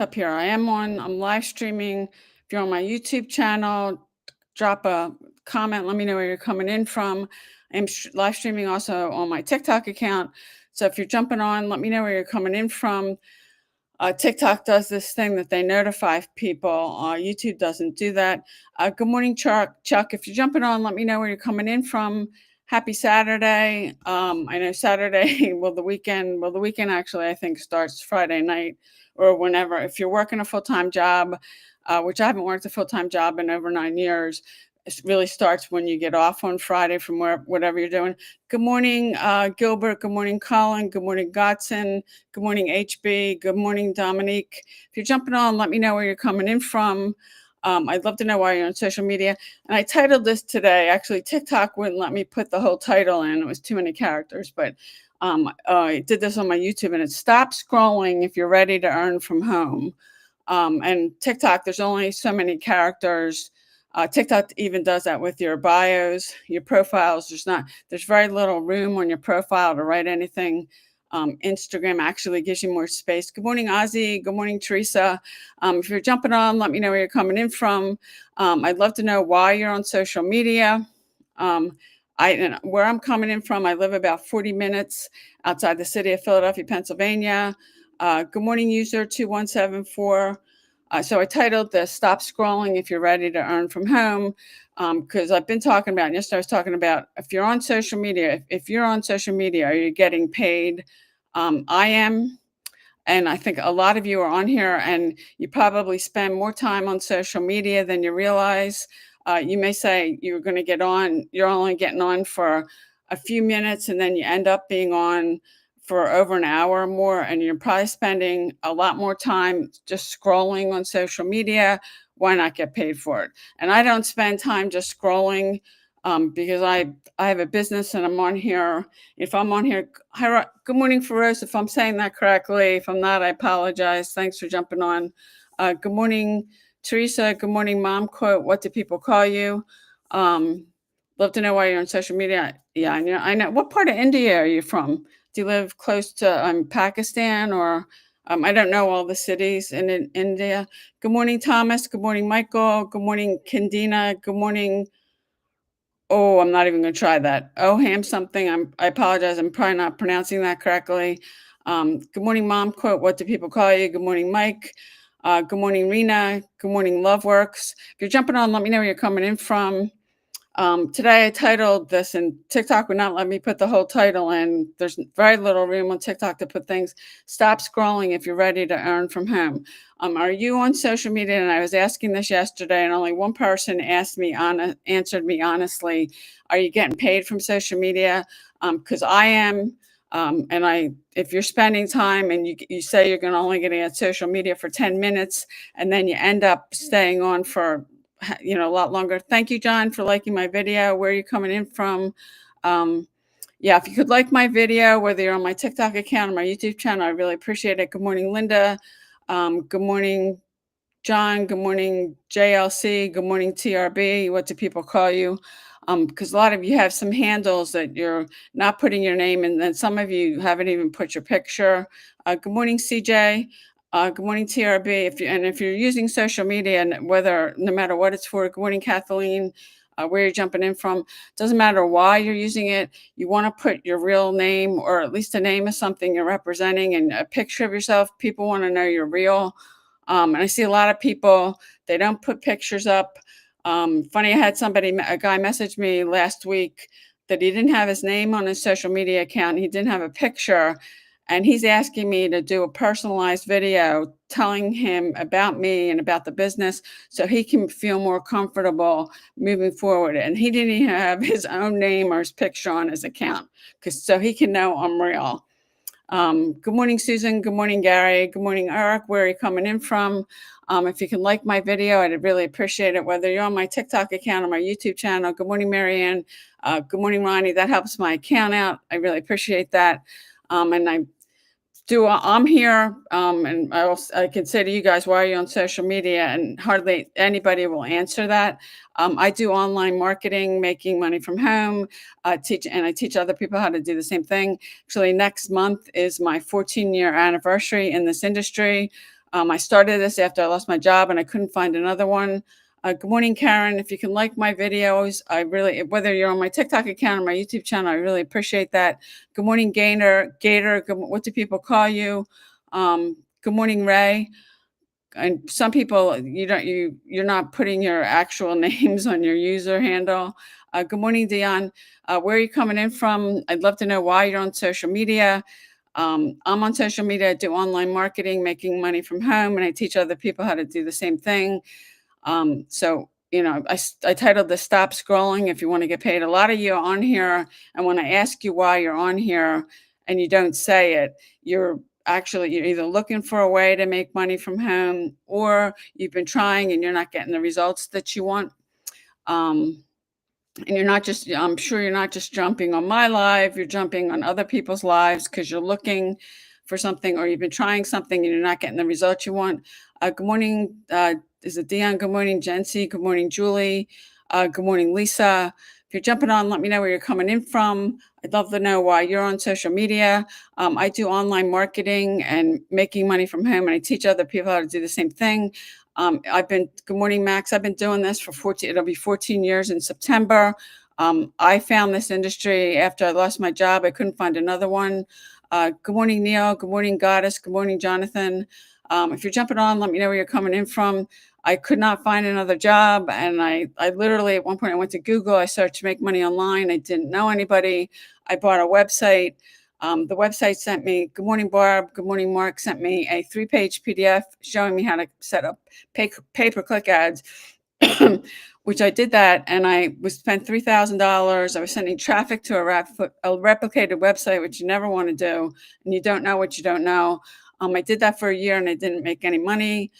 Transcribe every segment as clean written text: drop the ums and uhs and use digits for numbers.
Up here. I'm live streaming. If you're on my YouTube channel, drop a comment. Let me know where you're coming in from. I'm live streaming also on my TikTok account. So if you're jumping on, let me know where you're coming in from. TikTok does this thing that they notify people. YouTube doesn't do that. Good morning, Chuck. Chuck, if you're jumping on, let me know where you're coming in from. Happy Saturday. I know Saturday, the weekend actually, I think, starts Friday night or whenever. If you're working a full time job, which I haven't worked a full time job in over 9 years, it really starts when you get off on Friday from whatever you're doing. Good morning, Gilbert. Good morning, Colin. Good morning, Godson. Good morning, HB. Good morning, Dominique. If you're jumping on, let me know where you're coming in from. I'd love to know why you're on social media. And I titled this today. Actually, TikTok wouldn't let me put the whole title in. It was too many characters. But I did this on my YouTube, and it's Stop Scrolling If You're Ready to Earn From Home. And TikTok, there's only so many characters. TikTok even does that with your bios, your profiles. There's very little room on your profile to write anything. Instagram actually gives you more space. Good morning, Ozzy. Good morning, Teresa. If you're jumping on, let me know where you're coming in from. I'd love to know why you're on social media. Where I'm coming in from, I live about 40 minutes outside the city of Philadelphia, Pennsylvania. Good morning, user 2174. So I titled this Stop Scrolling If You're Ready to Earn From Home, because I've been talking about, and yesterday I was talking about, if you're on social media, are you getting paid? I am. And I think a lot of you are on here and you probably spend more time on social media than you realize. You may say you're going to get on, you're only getting on for a few minutes, and then you end up being on for over an hour or more, and you're probably spending a lot more time just scrolling on social media. Why not get paid for it? And I don't spend time just scrolling because I have a business and I'm on here. If I'm on here, good morning, Feroz. If I'm saying that correctly, if I'm not, I apologize. Thanks for jumping on. Good morning, Teresa. Good morning, Mom. Quote, what do people call you? Love to know why you're on social media. Yeah, I know. What part of India are you from? Do you live close to Pakistan or I don't know all the cities in India. Good morning, Thomas. Good morning, Michael. Good morning, Kendina. Good morning. Oh, I'm not even going to try that. Oh, ham something. I apologize. I'm probably not pronouncing that correctly. Good morning, Mom. Quote, what do people call you? Good morning, Mike. Good morning, Rena. Good morning, Loveworks. If you're jumping on, let me know where you're coming in from. Today I titled this, and TikTok would not let me put the whole title in. There's very little room on TikTok to put things. Stop scrolling if you're ready to earn from home. Are you on social media? And I was asking this yesterday, and only one person answered me honestly. Are you getting paid from social media? Because I am. If you're spending time and you say you're only going to get social media for 10 minutes, and then you end up staying on for a lot longer. Thank you, John, for liking my video. Where are you coming in from? Yeah, if you could like my video, whether you're on my TikTok account or my YouTube channel, I really appreciate it. Good morning, Linda. Good morning, John. Good morning, JLC. Good morning, TRB. What do people call you? Because a lot of you have some handles that you're not putting your name in, and some of you haven't even put your picture. Good morning, CJ. Good morning, TRB. If you're using social media, and no matter what it's for, good morning, Kathleen. Where you're jumping in from, doesn't matter why you're using it. You want to put your real name, or at least a name of something you're representing, and a picture of yourself. People want to know you're real. And I see a lot of people, they don't put pictures up. Funny, I had a guy message me last week that he didn't have his name on his social media account. He didn't have a picture. And he's asking me to do a personalized video telling him about me and about the business so he can feel more comfortable moving forward. And he didn't even have his own name or his picture on his account so he can know I'm real. Good morning, Susan. Good morning, Gary. Good morning, Eric. Where are you coming in from? If you can like my video, I'd really appreciate it. Whether you're on my TikTok account or my YouTube channel. Good morning, Marianne. Good morning, Ronnie. That helps my account out. I really appreciate that. I'm here, and I can say to you guys, why are you on social media? And hardly anybody will answer that. I do online marketing, making money from home, I teach other people how to do the same thing. Actually, next month is my 14-year anniversary in this industry. I started this after I lost my job and I couldn't find another one. Good morning, Karen. If you can like my videos, I really, whether you're on my TikTok account or my YouTube channel, I really appreciate that. Good morning, Gator. What do people call you? Good morning, Ray. And some people, you're not putting your actual names on your user handle. Good morning, Dion. Where are you coming in from? I'd love to know why you're on social media. I'm on social media. I do online marketing, making money from home, and I teach other people how to do the same thing. I titled this "Stop Scrolling If You Want to Get Paid." A lot of you are on here, and when I ask you why you're on here and you don't say it, you're either looking for a way to make money from home, or you've been trying and you're not getting the results that you want. Um, and I'm sure you're not just jumping on my live, you're jumping on other people's lives because you're looking for something, or you've been trying something and you're not getting the results you want. Good morning. Is it Dion? Good morning, Jency. Good morning, Julie. Good morning, Lisa. If you're jumping on, let me know where you're coming in from. I'd love to know why you're on social media. I do online marketing and making money from home, and I teach other people how to do the same thing. Good morning, Max. I've been doing this for 14, it'll be 14 years in September. I found this industry after I lost my job. I couldn't find another one. Good morning, Neil. Good morning, Goddess. Good morning, Jonathan. If you're jumping on, let me know where you're coming in from. I could not find another job. And I literally, at one point, I went to Google. I searched to make money online. I didn't know anybody. I bought a website. The website sent me, good morning, Barb. Good morning, Mark, sent me a 3-page PDF showing me how to set up pay-per-click ads, which I did that. And I was spent $3,000. I was sending traffic to a replicated website, which you never want to do. And you don't know what you don't know. I did that for a year and I didn't make any money.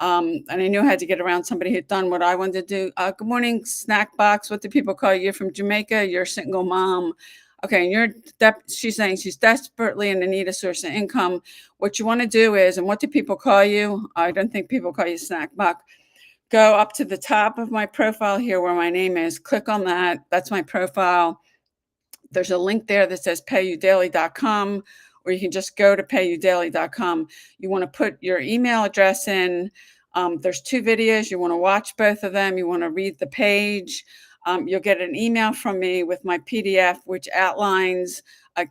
And I knew I had to get around somebody who'd done what I wanted to do. Good morning, Snack Box. What do people call you? You're from Jamaica. You're a single mom. Okay, she's saying she's desperately in need of source of income. What you want to do is, and what do people call you? I don't think people call you Snack Box. Go up to the top of my profile here where my name is. Click on that. That's my profile. There's a link there that says payudaily.com, or you can just go to payudaily.com. You want to put your email address in. There's 2 videos. You want to watch both of them. You want to read the page. You'll get an email from me with my PDF, which outlines a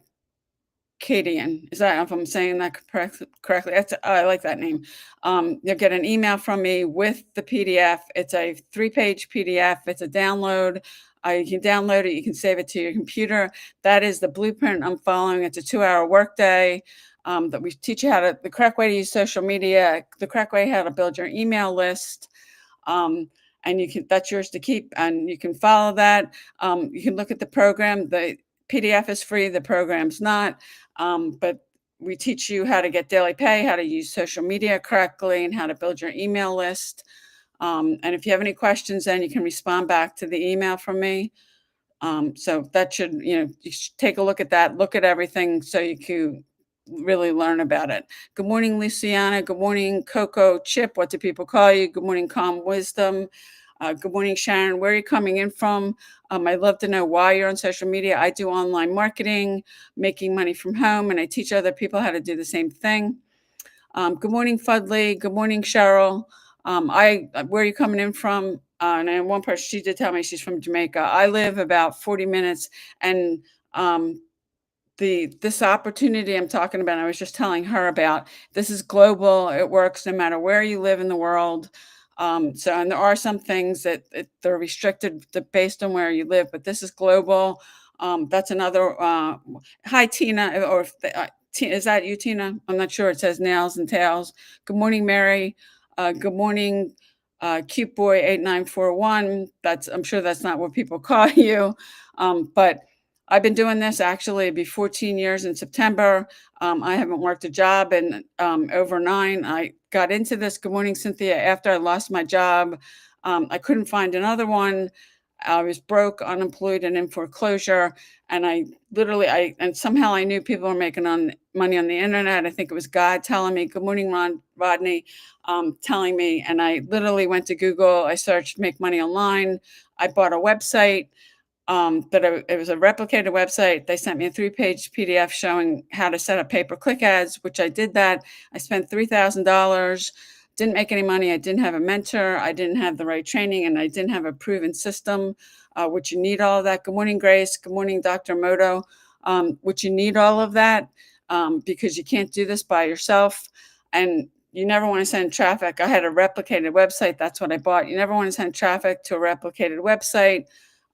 Cadian. Is that, if I'm saying that correctly? I like that name. You'll get an email from me with the PDF. It's a 3-page PDF. It's a download. You can download it. You can save it to your computer. That is the blueprint I'm following. It's a 2-hour workday that we teach you the correct way to use social media, the correct way how to build your email list. And that's yours to keep, and you can follow that. You can look at the program. The PDF is free. The program's not. But we teach you how to get daily pay, how to use social media correctly, and how to build your email list. And if you have any questions, then you can respond back to the email from me. So that you should take a look at that, look at everything so you can really learn about it. Good morning, Luciana. Good morning, Coco Chip. What do people call you? Good morning, Calm Wisdom. Good morning, Sharon. Where are you coming in from? I'd love to know why you're on social media. I do online marketing, making money from home, and I teach other people how to do the same thing. Good morning, Fudley. Good morning, Cheryl. Where are you coming in from? And then one person, she did tell me she's from Jamaica. I live about 40 minutes, and this opportunity I'm talking about, I was just telling her about. This is global. It works no matter where you live in the world. And there are some things that they're restricted based on where you live, but this is global. That's another. Hi, Tina. Is that you, Tina? I'm not sure. It says nails and tails. Good morning, Mary. Good morning, cute boy 8941. I'm sure that's not what people call you, but I've been doing this, actually. It'll be 14 years in September. I haven't worked a job in over 9. I got into this, good morning, Cynthia, after I lost my job. I couldn't find another one. I was broke, unemployed, and in foreclosure. And and somehow I knew people were making money on the internet. I think it was God telling me, good morning, Rodney, telling me. And I literally went to Google. I searched make money online. I bought a website. That it was a replicated website. They sent me a 3-page PDF showing how to set up pay-per-click ads, which I did that. I spent $3,000, didn't make any money. I didn't have a mentor. I didn't have the right training, and I didn't have a proven system, which you need all of that. Good morning, Grace. Good morning, Dr. Moto. Which you need all of that, because you can't do this by yourself. And you never want to send traffic. I had a replicated website. That's what I bought. You never want to send traffic to a replicated website.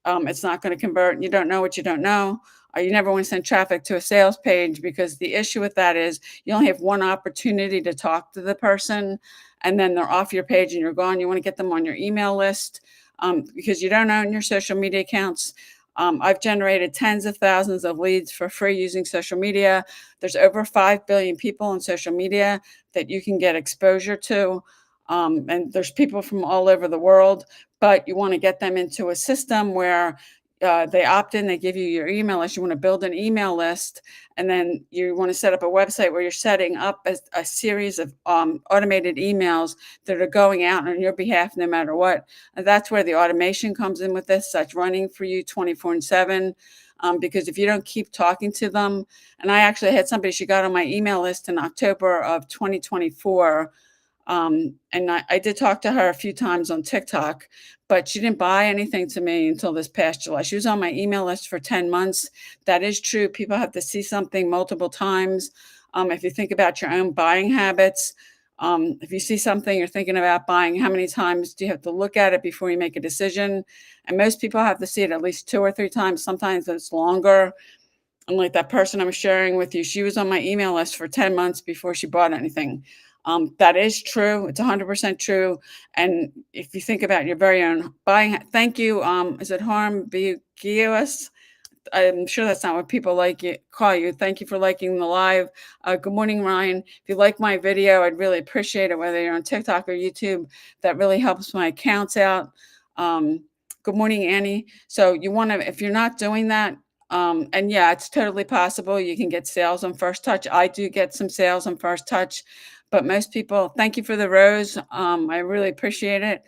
It's not going to convert. You don't know what you don't know. Or you never want to send traffic to a sales page, because the issue with that is you only have one opportunity to talk to the person, and then they're off your page and you're gone. You want to get them on your email list, because you don't own your social media accounts. I've generated tens of thousands of leads for free using social media. There's over 5 billion people on social media that you can get exposure to. And there's people from all over the world, but you want to get them into a system where they opt in, they give you your email list. You want to build an email list, and then you want to set up a website where you're setting up a series of automated emails that are going out on your behalf no matter what. And that's where the automation comes in with this. That's running for you 24/7. Because if you don't keep talking to them, and I actually had somebody, she got on my email list in October of 2024. And I did talk to her a few times on TikTok, but she didn't buy anything to me until this past July. She was on my email list for 10 months. That is true. People have to see something multiple times. If you think about your own buying habits, if you see something you're thinking about buying, how many times do you have to look at it before you make a decision? And most people have to see it at least 2 or 3 times. Sometimes it's longer. And like that person I'm sharing with you, she was on my email list for 10 months before she bought anything. That is true. It's 100% true. And if you think about your very own buying, thank you. Is it Harm Bigios? I'm sure that's not what people like you call you. Thank you for liking the live. Good morning, Ryan. If you like my video, I'd really appreciate it, whether you're on TikTok or YouTube. That really helps my accounts out. Good morning, Annie. So you want to, if you're not doing that, and yeah, it's totally possible you can get sales on First Touch. I do get some sales on First Touch, but most people, thank you for the rose. I really appreciate it.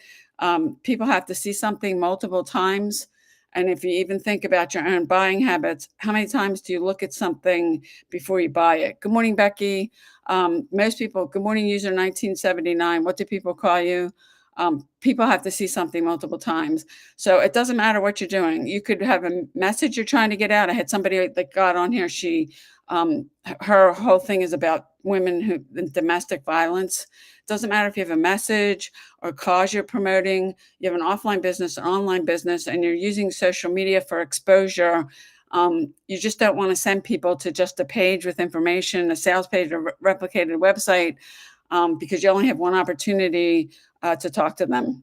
People have to see something multiple times. And if you even think about your own buying habits, how many times do you look at something before you buy it? Good morning, Becky. Most people, good morning, user 1979. What do people call you? People have to see something multiple times. So it doesn't matter what you're doing. You could have a message you're trying to get out. I had somebody that got on here. Her whole thing is about women who domestic violence. Doesn't matter if you have a message or cause you're promoting, you have an offline business or online business, and you're using social media for exposure. You just don't want to send people to just a page with information, a sales page, or replicated website, because you only have one opportunity to talk to them.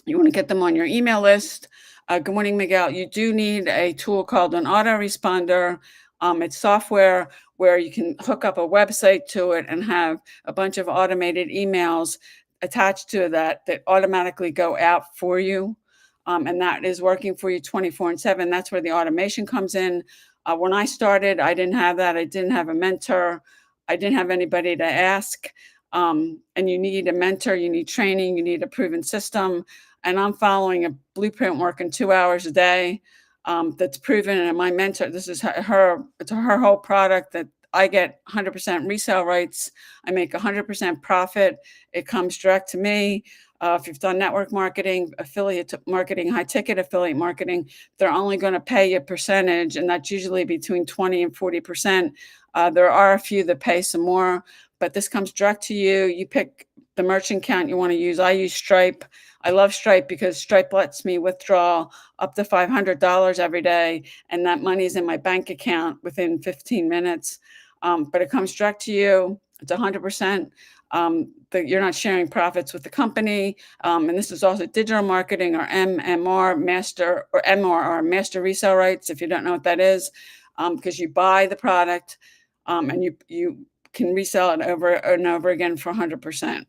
You want to get them on your email list. Good morning, Miguel. You do need a tool called an autoresponder. It's software where you can hook up a website to it and have a bunch of automated emails attached to that automatically go out for you. And that is working for you 24/7. That's where the automation comes in. When I started, I didn't have that. I didn't have a mentor. I didn't have anybody to ask. And you need a mentor, you need training, you need a proven system. And I'm following a blueprint working 2 hours a day, that's proven. And my mentor, this is it's her whole product that I get 100% resale rights. I make 100% profit. It comes direct to me. If you've done network marketing, affiliate marketing, high ticket affiliate marketing, they're only going to pay you a percentage, and that's usually between 20 and 40%. There are a few that pay some more, but this comes direct to you. You pick the merchant account you want to use. I use Stripe. I love Stripe because Stripe lets me withdraw up to $500 every day, and that money is in my bank account within 15 minutes. But it comes direct to you. It's 100%. That you're not sharing profits with the company. And this is also digital marketing, or MMR, master, or MRR, master resale rights, if you don't know what that is, because you buy the product, and you can resell it over and over again for 100%.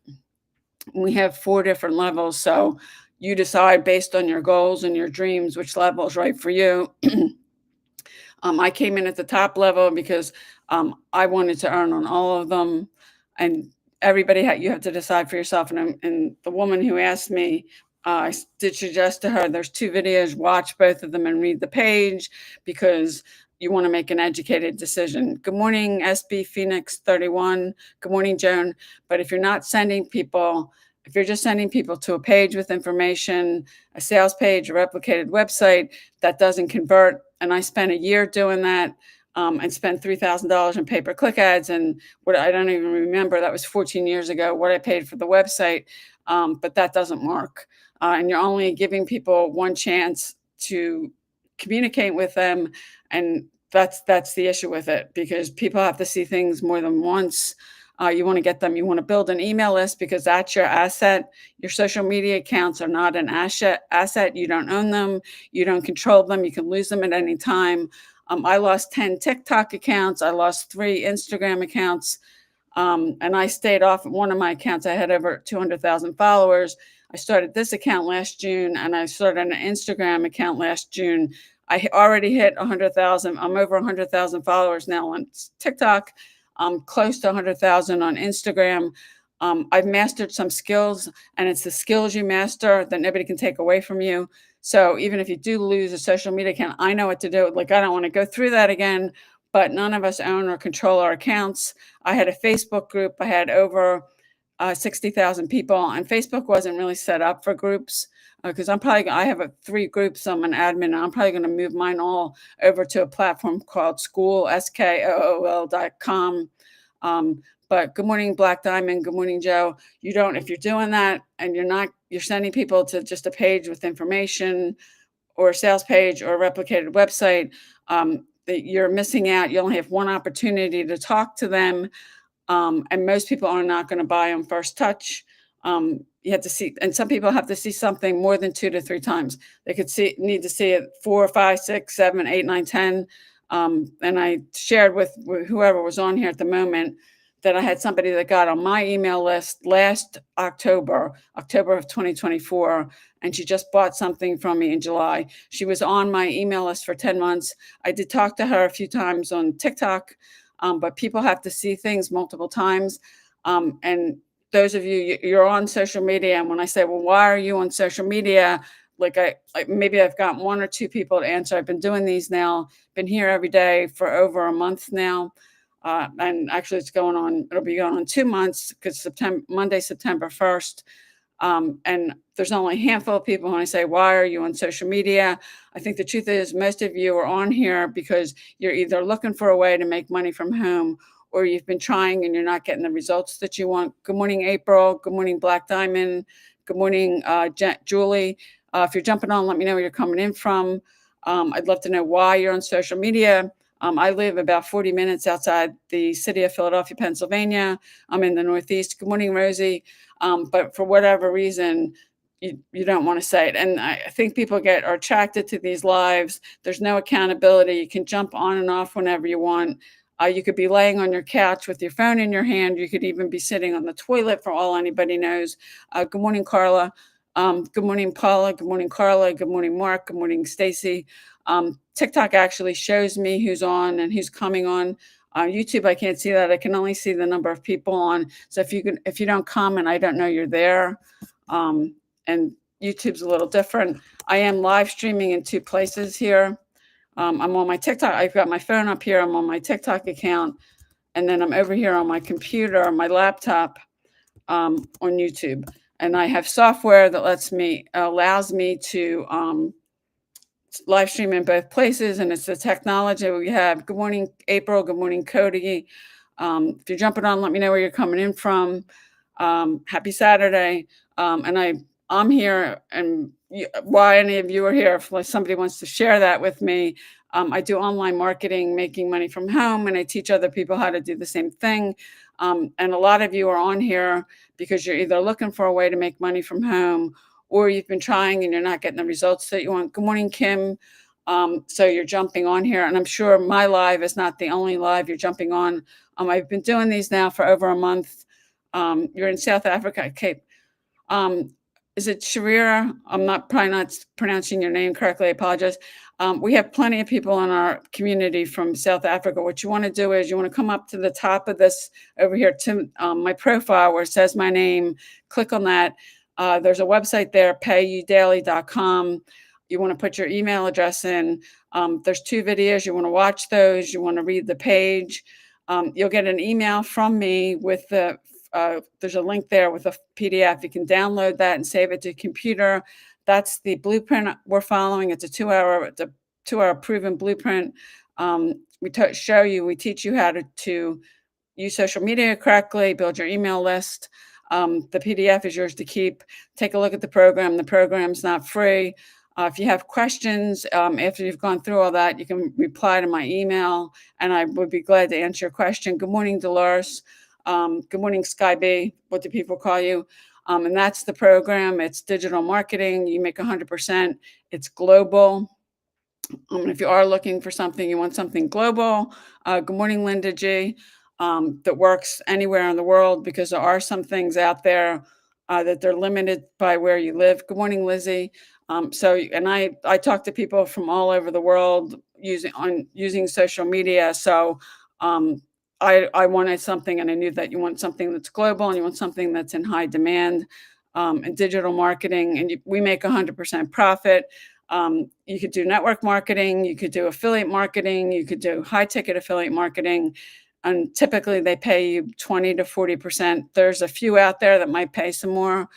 We have 4 different levels, so you decide based on your goals and your dreams which level is right for you. I came in at the top level because I wanted to earn on all of them, and everybody you have to decide for yourself. And the woman who asked me, did suggest to her there's two videos, watch both of them and read the page because you want to make an educated decision. Good morning, SB Phoenix 31. Good morning, Joan. But if you're not sending people, if you're just sending people to a page with information, a sales page, a replicated website that doesn't convert, and I spent a year doing that and spent $3,000 in pay-per-click ads, and what I don't even remember, that was 14 years ago, what I paid for the website, but that doesn't work. And you're only giving people one chance to communicate with them, and that's the issue with it because people have to see things more than once. You want to get them. You want to build an email list because that's your asset. Your social media accounts are not an asset. You don't own them. You don't control them. You can lose them at any time. I lost 10 TikTok accounts. I lost 3 Instagram accounts. And I stayed off one of my accounts. I had over 200,000 followers. I started this account last June, and I started an Instagram account last June. I already hit 100,000. I'm over 100,000 followers now on TikTok. I'm close to 100,000 on Instagram. I've mastered some skills, and it's the skills you master that nobody can take away from you. So even if you do lose a social media account, I know what to do. Like, I don't want to go through that again, but none of us own or control our accounts. I had a Facebook group. I had over 60,000 people, and Facebook wasn't really set up for groups because I have 3 groups. I'm an admin, and I'm probably going to move mine all over to a platform called School, SKOOL.com. But good morning, Black Diamond. Good morning, Joe. You don't, if you're doing that and you're sending people to just a page with information or a sales page or a replicated website, that you're missing out. You only have one opportunity to talk to them, and most people are not going to buy on first touch. You have to see, and some people have to see something more than 2 to 3 times. They need to see it 4, 5, 6, 7, 8, 9, 10. And I shared with whoever was on here at the moment that I had somebody that got on my email list last October of 2024, and she just bought something from me in July. She was on my email list for 10 months. I did talk to her a few times on TikTok, but people have to see things multiple times. And those of you're on social media, and when I say, well, why are you on social media? Like maybe I've got 1 or 2 people to answer. I've been doing these now, been here every day for over a month now. And actually it'll be going on 2 months because Monday, September 1st. And there's only a handful of people when I say, why are you on social media? I think the truth is most of you are on here because you're either looking for a way to make money from home or you've been trying and you're not getting the results that you want. Good morning, April. Good morning, Black Diamond. Good morning, Julie. If you're jumping on, let me know where you're coming in from. I'd love to know why you're on social media. I live about 40 minutes outside the city of Philadelphia, Pennsylvania. I'm in the Northeast. Good morning, Rosie. But for whatever reason, you don't want to say it. And I think people are attracted to these lives. There's no accountability. You can jump on and off whenever you want. You could be laying on your couch with your phone in your hand. You could even be sitting on the toilet for all anybody knows. Good morning, Carla. Good morning, Paula. Good morning, Carla. Good morning, Mark. Good morning, Stacy. TikTok actually shows me who's on and who's coming on. YouTube, I can't see that. I can only see the number of people on. So if you don't comment, I don't know you're there. And YouTube's a little different. I am live streaming in 2 places here. I'm on my TikTok. I've got my phone up here. I'm on my TikTok account. And then I'm over here on my computer, on my laptop, on YouTube. And I have software that allows me to live stream in both places. And it's the technology we have. Good morning, April. Good morning, Cody. If you're jumping on, let me know where you're coming in from. Happy Saturday. And I'm here, and why any of you are here, if somebody wants to share that with me. I do online marketing, making money from home, and I teach other people how to do the same thing. And a lot of you are on here because you're either looking for a way to make money from home or you've been trying and you're not getting the results that you want. Good morning, Kim. So you're jumping on here, and I'm sure my live is not the only live you're jumping on. I've been doing these now for over a month. You're in South Africa, Cape. Is it Sharira? I'm probably not pronouncing your name correctly. I apologize. We have plenty of people in our community from South Africa. What you want to do is you want to come up to the top of this over here to my profile where it says my name. Click on that. There's a website there, payudaily.com. You want to put your email address in. There's 2 videos. You want to watch those. You want to read the page. You'll get an email from me with there's a link there with a PDF. You can download that and save it to your computer. That's the blueprint we're following. It's a 2-hour proven blueprint. We teach you how to use social media correctly, build your email list. The PDF is yours to keep. Take a look at the program. The program's not free. If you have questions after you've gone through all that, you can reply to my email, and I would be glad to answer your question. Good morning, Dolores. Good morning, Sky B. What do people call you? And that's the program. It's digital marketing. You make 100%. It's global. If you are looking for something, you want something global. Good morning, Linda G. That works anywhere in the world, because there are some things out there that they're limited by where you live. Good morning, Lizzie. I talk to people from all over the world using social media. So I wanted something, and I knew that you want something that's global and you want something that's in high demand, in digital marketing, and we make 100% profit. You could do network marketing, you could do affiliate marketing, you could do high ticket affiliate marketing, and typically they pay you 20 to 40%. There's a few out there that might pay some more,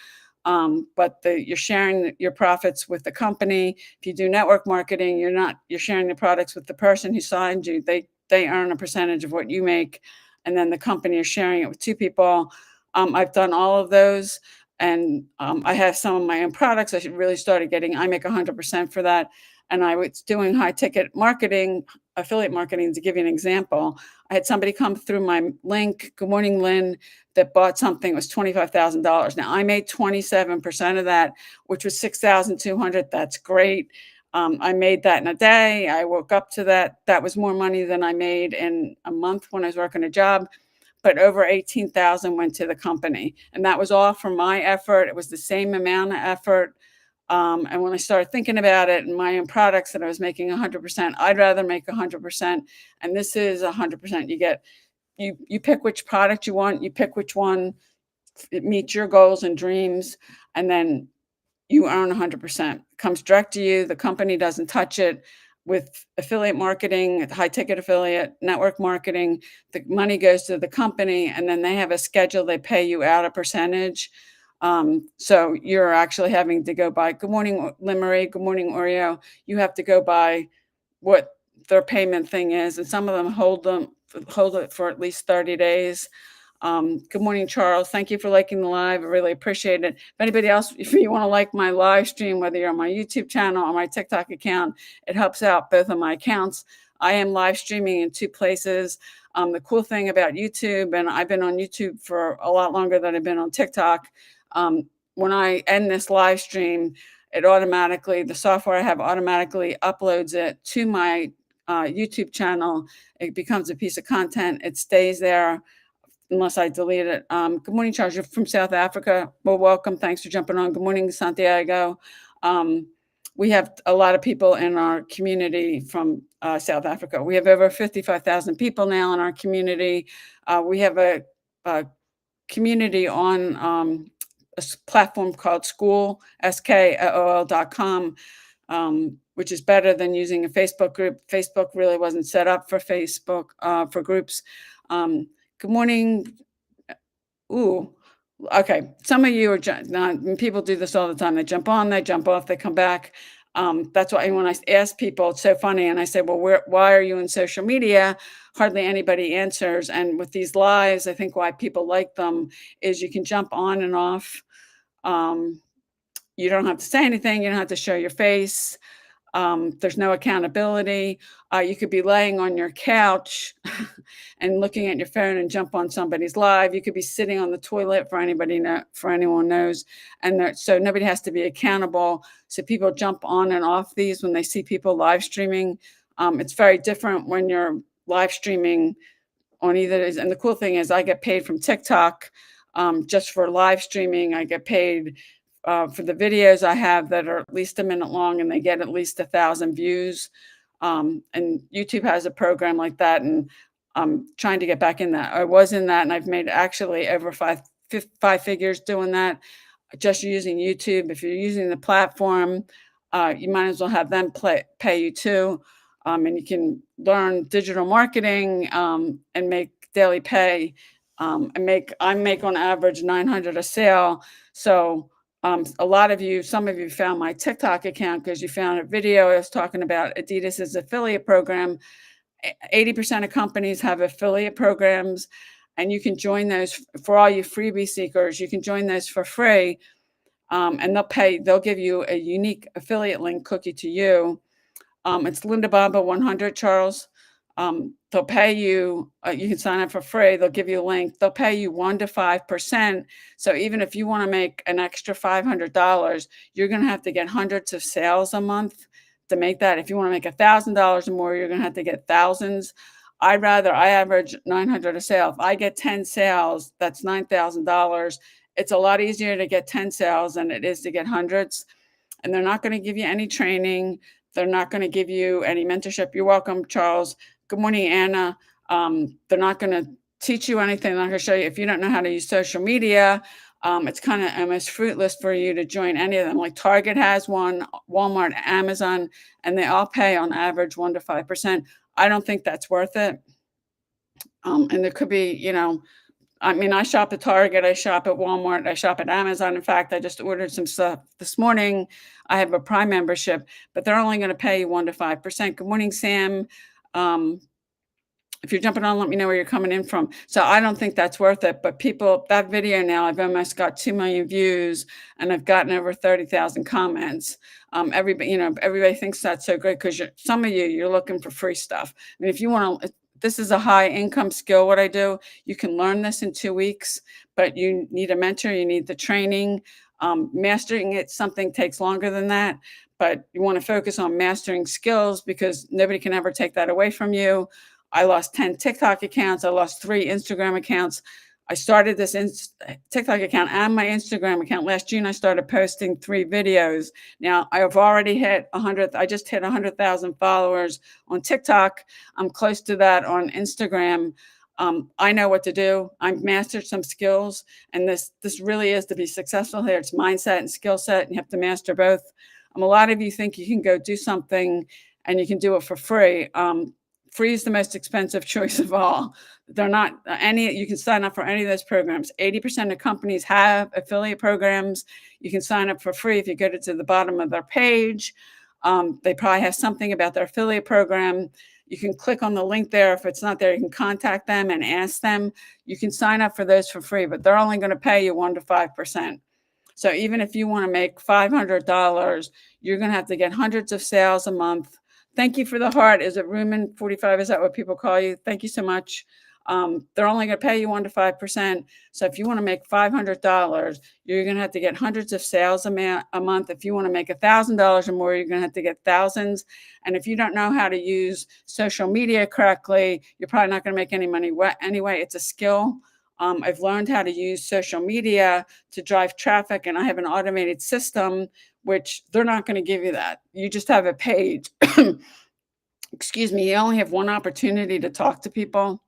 but you're sharing your profits with the company. If you do network marketing, you're sharing the products with the person who signed you. They earn a percentage of what you make, and then the company is sharing it with 2 people. I've done all of those, and I have some of my own products. I should really started getting. I make 100% for that, and I was doing high ticket marketing, affiliate marketing. To give you an example, I had somebody come through my link. Good morning, Lynn. That bought something. It was $25,000. Now I made 27% of that, which was 6,200. That's great. I made that in a day. I woke up to that. That was more money than I made in a month when I was working a job, but over 18,000 went to the company. And that was all from my effort. It was the same amount of effort. And when I started thinking about it and my own products that I was making 100%, I'd rather make 100%. And this is 100%. You pick which product you want, you pick which one it meets your goals and dreams, and then you earn 100%. It comes direct to you. The company doesn't touch it. With affiliate marketing, high ticket affiliate, network marketing, the money goes to the company, and then they have a schedule. They pay you out a percentage. So you're actually having to go by, good morning, Limery, good morning, Oreo. You have to go by what their payment thing is, and some of them hold it for at least 30 days. Good morning, Charles. Thank you for liking the live. I really appreciate it. If anybody else, if you want to like my live stream, whether you're on my YouTube channel or my TikTok account, it helps out both of my accounts. I am live streaming in 2 places. The cool thing about YouTube, and I've been on YouTube for a lot longer than I've been on TikTok. When I end this live stream, the software I have automatically uploads it to my YouTube channel. It becomes a piece of content. It stays there unless I delete it. Good morning, Charles. You're from South Africa. Well, welcome. Thanks for jumping on. Good morning, Santiago. We have a lot of people in our community from South Africa. We have over 55,000 people now in our community. We have a community on a platform called School, SKOL.com, which is better than using a Facebook group. Facebook really wasn't set up for Facebook, for groups. Good morning. Ooh, okay. Some of you are people do this all the time. They jump on, they jump off, they come back. That's why when I ask people, it's so funny. And I say, well, why are you in social media? Hardly anybody answers. And with these lives, I think why people like them is you can jump on and off. You don't have to say anything. You don't have to show your face. There's no accountability. You could be laying on your couch and looking at your phone and jump on somebody's live. You could be sitting on the toilet for anyone knows. And so nobody has to be accountable. So people jump on and off these when they see people live streaming. It's very different when you're live streaming on either. And the cool thing is I get paid from TikTok just for live streaming. I get paid for the videos I have that are at least a minute long, and they get at least 1,000 views. And YouTube has a program like that, and I'm trying to get back in that. I was in that, and I've made actually over five figures doing that. just using YouTube. If you're using the platform, you might as well have them pay you too. And you can learn digital marketing and make daily pay. I make on average 900 a sale. So a lot of you, some of you found my TikTok account because you found a video I was talking about Adidas's affiliate program. 80% of companies have affiliate programs, and you can join those for all you freebie seekers. You can join those for free, and they'll give you a unique affiliate link cookie to you. It's Linda Bomba 100, Charles. They'll pay you, you can sign up for free. They'll give you a link. They'll pay you 1 to 5%. So even if you want to make an extra $500, you're going to have to get hundreds of sales a month to make that. If you want to make $1,000 or more, you're going to have to get thousands. I average 900 a sale. If I get 10 sales, that's $9,000. It's a lot easier to get 10 sales than it is to get hundreds. And they're not going to give you any training. They're not going to give you any mentorship. You're welcome, Charles. Good morning, Anna. They're not going to teach you anything. They're not going to show you. If you don't know how to use social media, it's kind of almost fruitless for you to join any of them. Like Target has one, Walmart, Amazon, and they all pay on average 1 to 5%. I don't think that's worth it. And there could be, I mean, I shop at Target, I shop at Walmart, I shop at Amazon. In fact, I just ordered some stuff this morning. I have a Prime membership, but they're only going to pay you 1 to 5%. Good morning, Sam. If you're jumping on, let me know where you're coming in from. So I don't think that's worth it. But that video now, I've almost got 2 million views, and I've gotten over 30,000 comments. Everybody thinks that's so great because some of you're looking for free stuff. I mean, if you want to. This is a high income skill, what I do. You can learn this in 2 weeks, but you need a mentor, you need the training. Mastering it, something takes longer than that, but you want to focus on mastering skills because nobody can ever take that away from you. I lost 10 TikTok accounts. I lost 3 Instagram accounts. I started this TikTok account and my Instagram account last June. I started posting 3 videos. Now I've already hit 100. I just hit 100,000 followers on TikTok. I'm close to that on Instagram. I know what to do. I've mastered some skills, and this really is to be successful here. It's mindset and skill set, and you have to master both. A lot of you think you can go do something and you can do it for free. Free is the most expensive choice of all. They're not you can sign up for any of those programs. 80% of companies have affiliate programs. You can sign up for free if you go to the bottom of their page. They probably have something about their affiliate program. You can click on the link there. If it's not there, you can contact them and ask them. You can sign up for those for free, but they're only going to pay you 1 to 5%. So even if you want to make $500, you're going to have to get hundreds of sales a month. Thank you for the heart. Is it Rumen 45? Is that what people call you? Thank you so much. They're only going to pay you 1 to 5%. So if you want to make $500, you're going to have to get hundreds of sales a month. If you want to make $1,000 or more, you're going to have to get thousands. And if you don't know how to use social media correctly, you're probably not going to make any money anyway. It's a skill. I've learned how to use social media to drive traffic, and I have an automated system, which they're not going to give you that. You just have a page. Excuse me. You only have one opportunity to talk to people.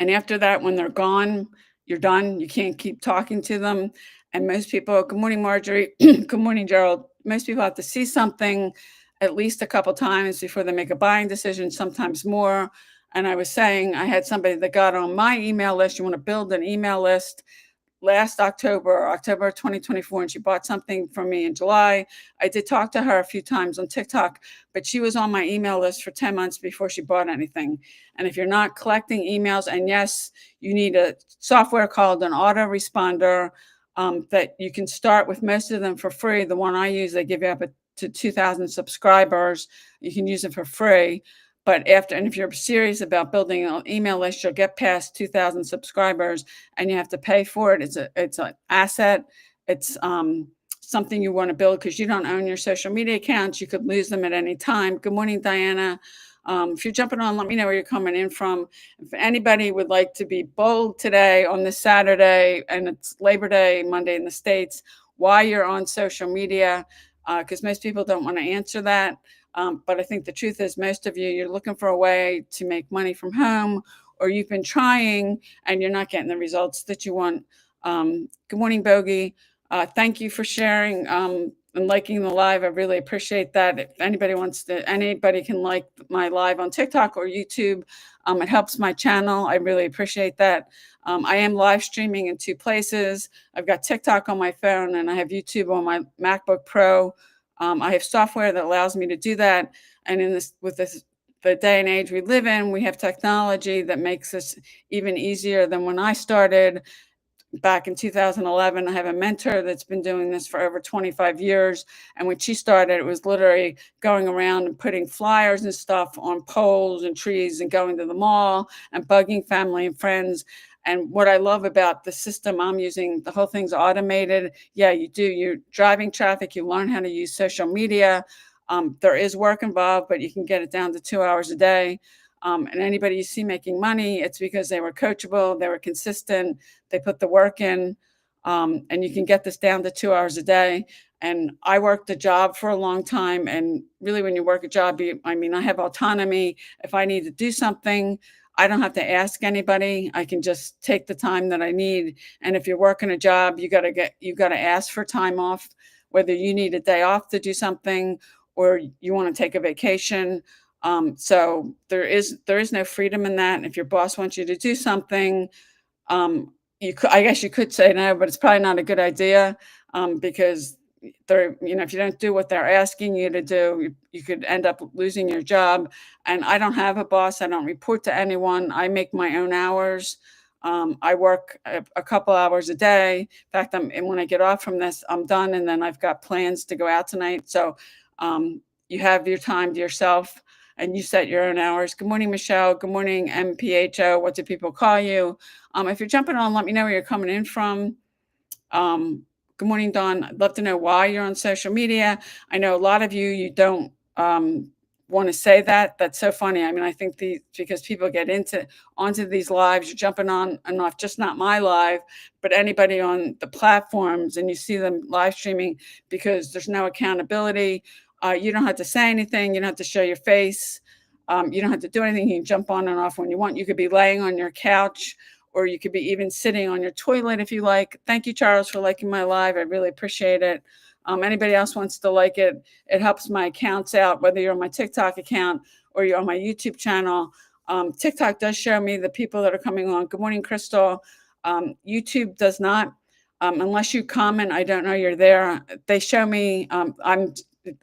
And after that, when they're gone, you're done. You can't keep talking to them. And most people, good morning, Marjorie. Good morning, Gerald. Most people have to see something at least a couple times before they make a buying decision, sometimes more. And I was saying, I had somebody that got on my email list. You want to build an email list last October 2024, and she bought something from me in July. I did talk to her a few times on TikTok, but she was on my email list for 10 months before she bought anything. And if you're not collecting emails, and yes, you need a software called an autoresponder that you can start with, most of them for free. The one I use, they give you up to 2,000 subscribers. You can use it for free. But and if you're serious about building an email list, you'll get past 2,000 subscribers, and you have to pay for it. It's an asset. It's something you want to build because you don't own your social media accounts. You could lose them at any time. Good morning, Diana. If you're jumping on, let me know where you're coming in from. If anybody would like to be bold today on this Saturday, and it's Labor Day, Monday in the States, why you're on social media, because most people don't want to answer that. But I think the truth is most of you're looking for a way to make money from home, or you've been trying and you're not getting the results that you want. Good morning, Bogey. Thank you for sharing and liking the live. I really appreciate that. If anybody can like my live on TikTok or YouTube. It helps my channel. I really appreciate that. I am live streaming in two places. I've got TikTok on my phone and I have YouTube on my MacBook Pro. I have software that allows me to do that. And with this the day and age we live in, we have technology that makes this even easier than when I started back in 2011. I have a mentor that's been doing this for over 25 years. And when she started, it was literally going around and putting flyers and stuff on poles and trees and going to the mall and bugging family and friends. And what I love about the system I'm using, the whole thing's automated. Yeah, you're driving traffic, you learn how to use social media. There is work involved, but you can get it down to 2 hours a day. And anybody you see making money, it's because they were coachable, they were consistent, they put the work in, and you can get this down to 2 hours a day. And I worked a job for a long time. And really, when you work a job, I have autonomy. If I need to do something, I don't have to ask anybody. I can just take the time that I need. And if you're working a job, you got to ask for time off, whether you need a day off to do something or you want to take a vacation. So there is no freedom in that. And if your boss wants you to do something, I guess you could say no, but it's probably not a good idea, because if you don't do what they're asking you to do, you could end up losing your job. And I don't have a boss. I don't report to anyone. I make my own hours. I work a couple hours a day. In fact, and when I get off from this, I'm done, and then I've got plans to go out tonight. So you have your time to yourself and you set your own hours. Good morning, Michelle. Good morning, MPHO. What do people call you? If you're jumping on, let me know where you're coming in from. Good morning, Dawn. I'd love to know why you're on social media. I know a lot of you don't want to say that. That's so funny. I think because people get onto these lives, you're jumping on and off, just not my live, but anybody on the platforms, and you see them live streaming because there's no accountability. You don't have to say anything. You don't have to show your face. You don't have to do anything. You can jump on and off when you want. You could be laying on your couch, or you could be even sitting on your toilet if you like. Thank you, Charles, for liking my live. I really appreciate it. Anybody else wants to like it, it helps my accounts out, whether you're on my TikTok account or you're on my YouTube channel. TikTok does show me the people that are coming on. Good morning, Crystal. YouTube does not. Unless you comment, I don't know you're there. They show me,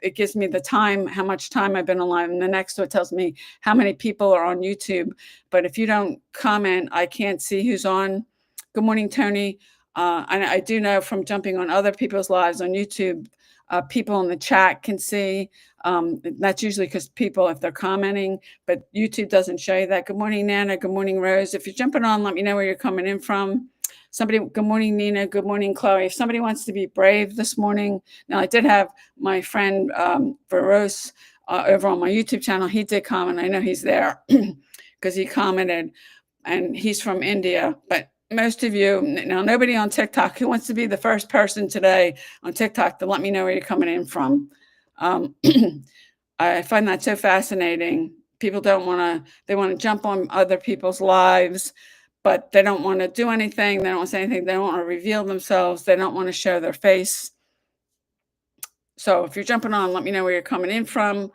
it gives me the time, how much time I've been alive. And the next to it tells me how many people are on YouTube. But if you don't comment, I can't see who's on. Good morning, Tony. And I do know from jumping on other people's lives on YouTube, people in the chat can see. That's usually because people, if they're commenting, but YouTube doesn't show you that. Good morning, Nana. Good morning, Rose. If you're jumping on, let me know where you're coming in from. Good morning, Nina. Good morning, Chloe. If somebody wants to be brave this morning, now I did have my friend Veros over on my YouTube channel. He did comment. I know he's there because he commented, and he's from India. But most of you, now nobody on TikTok, who wants to be the first person today on TikTok to let me know where you're coming in from? I find that so fascinating. People they want to jump on other people's lives, but they don't want to do anything. They don't want to say anything. They don't want to reveal themselves. They don't want to show their face. So if you're jumping on, let me know where you're coming in from.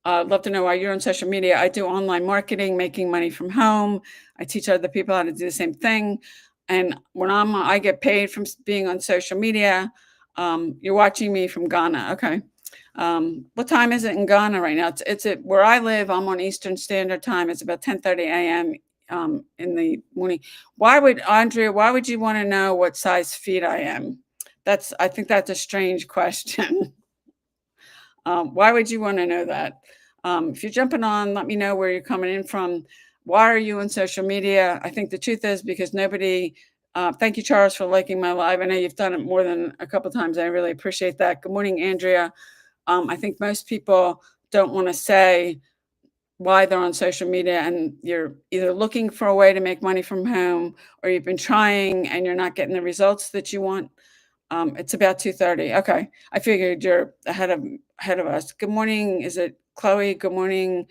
I'd love to know why you're on social media. I do online marketing, making money from home. I teach other people how to do the same thing. And when I get paid from being on social media. You're watching me from Ghana. Okay. What time is it in Ghana right now? It's where I live. I'm on Eastern Standard Time. It's about 10:30 a.m. In the morning. Why would you want to know what size feet I am? I think that's a strange question. Why would you want to know that? If you're jumping on, let me know where you're coming in from. Why are you on social media? I think the truth is because nobody. Thank you, Charles, for liking my live. I know you've done it more than a couple times. I really appreciate that. Good morning, Andrea. I think most people don't want to say why they're on social media, and you're either looking for a way to make money from home, or you've been trying and you're not getting the results that you want. It's about 2:30. Okay. I figured you're ahead of us. Good morning. Is it Chloe? Good morning,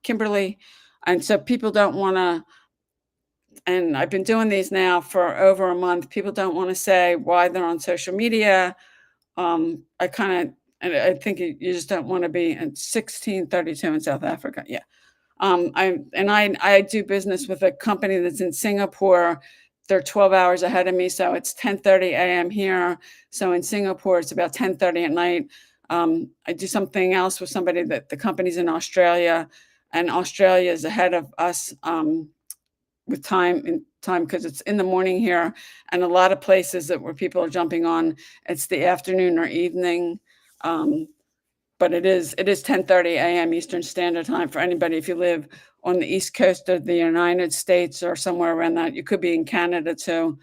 Kimberly. And so people don't want to And I've been doing these now for over a month. People don't want to say why they're on social media. I kind of, and I think you just don't want to be in 1632 in South Africa. Yeah. I do business with a company that's in Singapore. They're 12 hours ahead of me, so it's 10:30 a.m. here. So in Singapore, it's about 10:30 at night. I do something else with somebody that the company's in Australia, and Australia is ahead of us with time because it's in the morning here, and a lot of places that where people are jumping on, it's the afternoon or evening. Um, but it is 10:30 a.m. Eastern Standard Time for anybody if you live on the East Coast of the United States or somewhere around that. You could be in Canada too.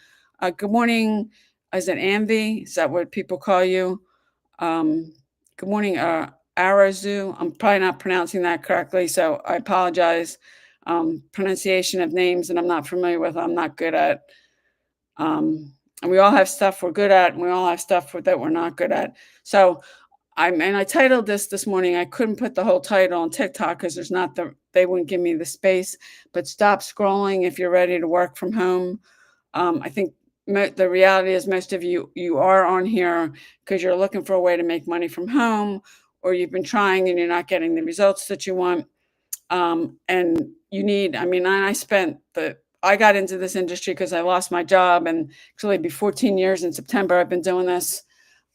Good morning. Is it Amvi? Is that what people call you? Um, Good morning, Arazu. I'm probably not pronouncing that correctly, so I apologize. Pronunciation of names that I'm not familiar with, I'm not good at. And we all have stuff we're good at, and we all have stuff that we're not good at. So I titled this morning. I couldn't put the whole title on TikTok because there's not they wouldn't give me the space. But stop scrolling if you're ready to work from home. I think the reality is most of you are on here because you're looking for a way to make money from home, or you've been trying and you're not getting the results that you want. And you need. I mean, I got into this industry because I lost my job, and actually, it'll be 14 years in September. I've been doing this.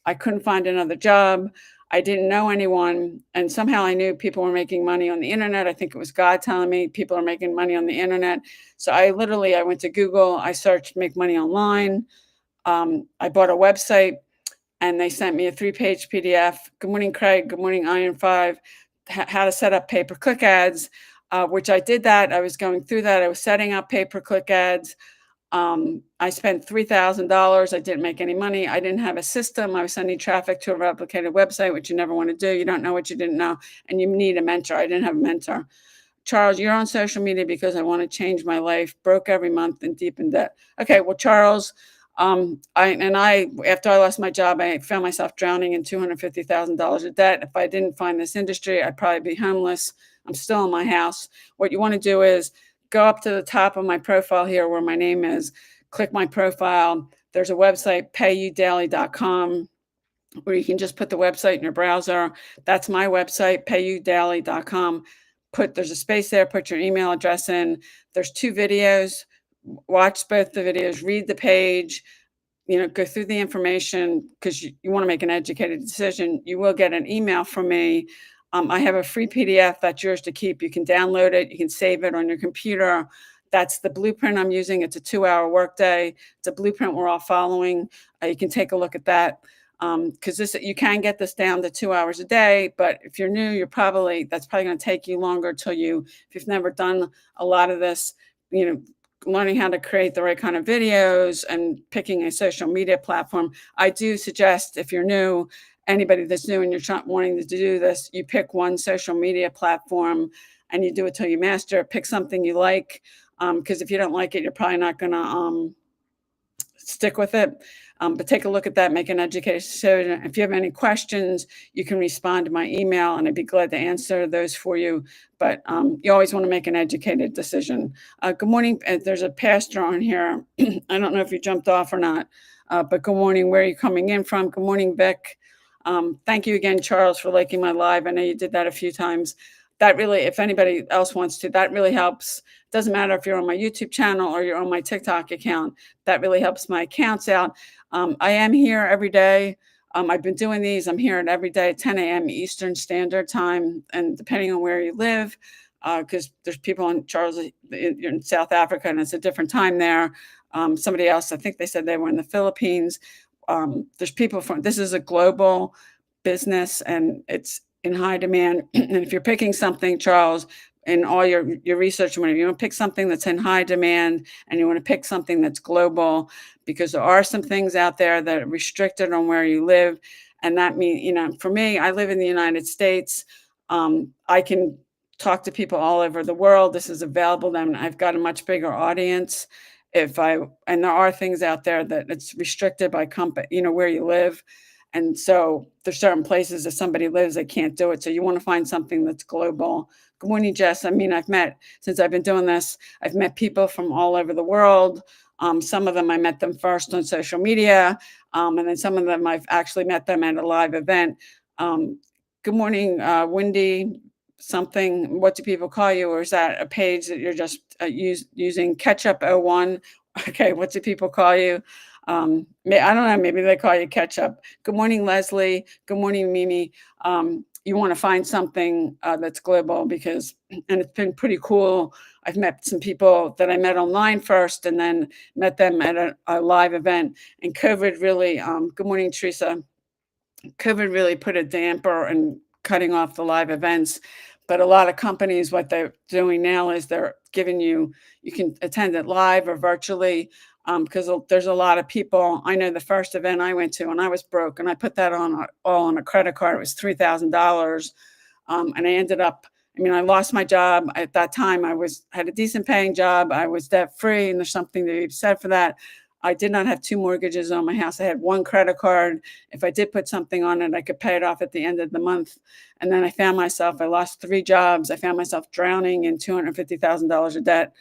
I couldn't find another job. I didn't know anyone, and somehow I knew people were making money on the internet. I think it was God telling me people are making money on the internet. So I went to Google. I searched make money online. I bought a website, and they sent me a 3-page PDF. Good morning, Craig. Good morning, Iron Five. How to set up pay-per-click ads, which I did that. I was going through that. I was setting up pay-per-click ads. I spent $3,000. I didn't make any money. I didn't have a system. I was sending traffic to a replicated website, which you never want to do. You don't know what you didn't know, and you need a mentor. I didn't have a mentor. Charles, you're on social media because I want to change my life. Broke every month and deep in debt. Okay, well, Charles, after I lost my job, I found myself drowning in $250,000 of debt. If I didn't find this industry, I'd probably be homeless. I'm still in my house. What you want to do is go up to the top of my profile here where my name is, click my profile. There's a website, payudaily.com, where you can just put the website in your browser. That's my website, payudaily.com. There's a space there, put your email address in. There's 2 videos. Watch both the videos, read the page, go through the information because you want to make an educated decision. You will get an email from me. I have a free PDF that's yours to keep. You can download it. You can save it on your computer. That's the blueprint I'm using. It's a 2-hour workday. It's a blueprint we're all following. You can take a look at that because you can get this down to 2 hours a day. But if you're new, that's probably going to take you longer if you've never done a lot of this, learning how to create the right kind of videos and picking a social media platform. I do suggest if you're new, anybody that's new and you're wanting to do this, you pick one social media platform and you do it till you master it. Pick something you like, because if you don't like it, you're probably not going to stick with it. But take a look at that, make an educated decision. If you have any questions, you can respond to my email, and I'd be glad to answer those for you. But you always want to make an educated decision. Good morning. There's a pastor on here. I don't know if you jumped off or not, but good morning. Where are you coming in from? Good morning, Vic. Thank you again, Charles, for liking my live. I know you did that a few times. That really, if anybody else wants to, that really helps. Doesn't matter if you're on my YouTube channel or you're on my TikTok account. That really helps my accounts out. I am here every day. I've been doing these. I'm here every day at 10 a.m. Eastern Standard Time, and depending on where you live, because there's people in you're in South Africa, and it's a different time there. Somebody else, I think they said they were in the Philippines. There's people this is a global business, and it's in high demand. And if you're picking something, Charles, in all your research, whenever you want to pick something that's in high demand and you want to pick something that's global, because there are some things out there that are restricted on where you live. And that means, for me, I live in the United States. I can talk to people all over the world. This is available to them. I've got a much bigger audience. And there are things out there that it's restricted by company, where you live. And so there's certain places that somebody lives, they can't do it. So you want to find something that's global. Good morning, Jess. I mean, since I've been doing this, I've met people from all over the world. Some of them I met them first on social media, and then some of them I've actually met them at a live event. Um, Good morning, Wendy. Something. What do people call you? Or is that a page that you're just using Ketchup01? Okay, what do people call you? I don't know. Maybe they call you Ketchup. Good morning, Leslie. Good morning, Mimi. You want to find something that's global and it's been pretty cool. I've met some people that I met online first, and then met them at a live event. And COVID really. Good morning, Teresa. COVID really put a damper and cutting off the live events. But a lot of companies, what they're doing now is they're giving you can attend it live or virtually, because there's a lot of people. I know the first event I went to, and I was broke, and I put that all on a credit card. It was $3,000, and I ended up. I mean, I lost my job at that time. Had a decent paying job. I was debt free, and there's something to be said for that. I did not have two mortgages on my house. I had one credit card. If I did put something on it, I could pay it off at the end of the month. And then I lost three jobs. I found myself drowning in $250,000 of debt.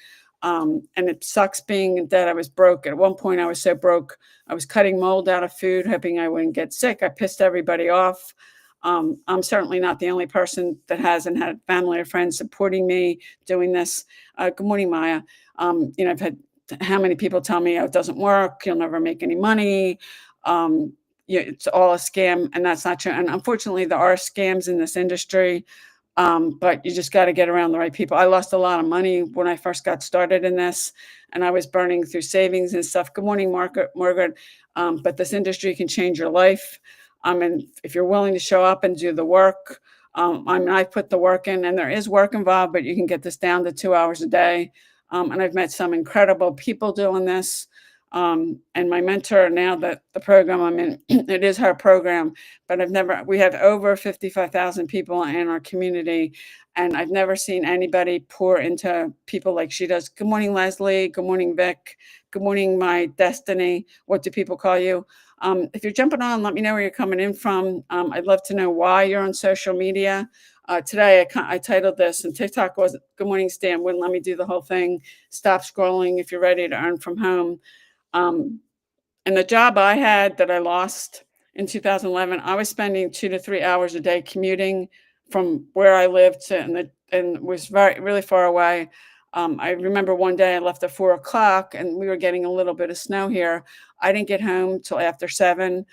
And it sucks being in debt. I was broke. At one point, I was so broke, I was cutting mold out of food, hoping I wouldn't get sick. I pissed everybody off. I'm certainly not the only person that hasn't had family or friends supporting me doing this. Good morning, Maya. I've had how many people tell me, oh, it doesn't work, you'll never make any money. It's all a scam, and that's not true. And unfortunately, there are scams in this industry, but you just got to get around the right people. I lost a lot of money when I first got started in this, and I was burning through savings and stuff. Good morning, Margaret. But this industry can change your life. And if you're willing to show up and do the work, I put the work in, and there is work involved, but you can get this down to 2 hours a day. And I've met some incredible people doing this. And my mentor now, that the program I'm in, it is her program, but we have over 55,000 people in our community, and I've never seen anybody pour into people like she does. Good morning, Leslie. Good morning, Vic. Good morning, my Destiny. What do people call you? If you're jumping on, let me know where you're coming in from. I'd love to know why you're on social media. Today, I titled this, and TikTok wasn't, good morning, Stan, wouldn't let me do the whole thing. Stop scrolling if you're ready to earn from home. And the job I had that I lost in 2011, I was spending 2 to 3 hours a day commuting from where I lived and it was really far away. I remember one day I left at 4 o'clock, and we were getting a little bit of snow here. I didn't get home till after 7.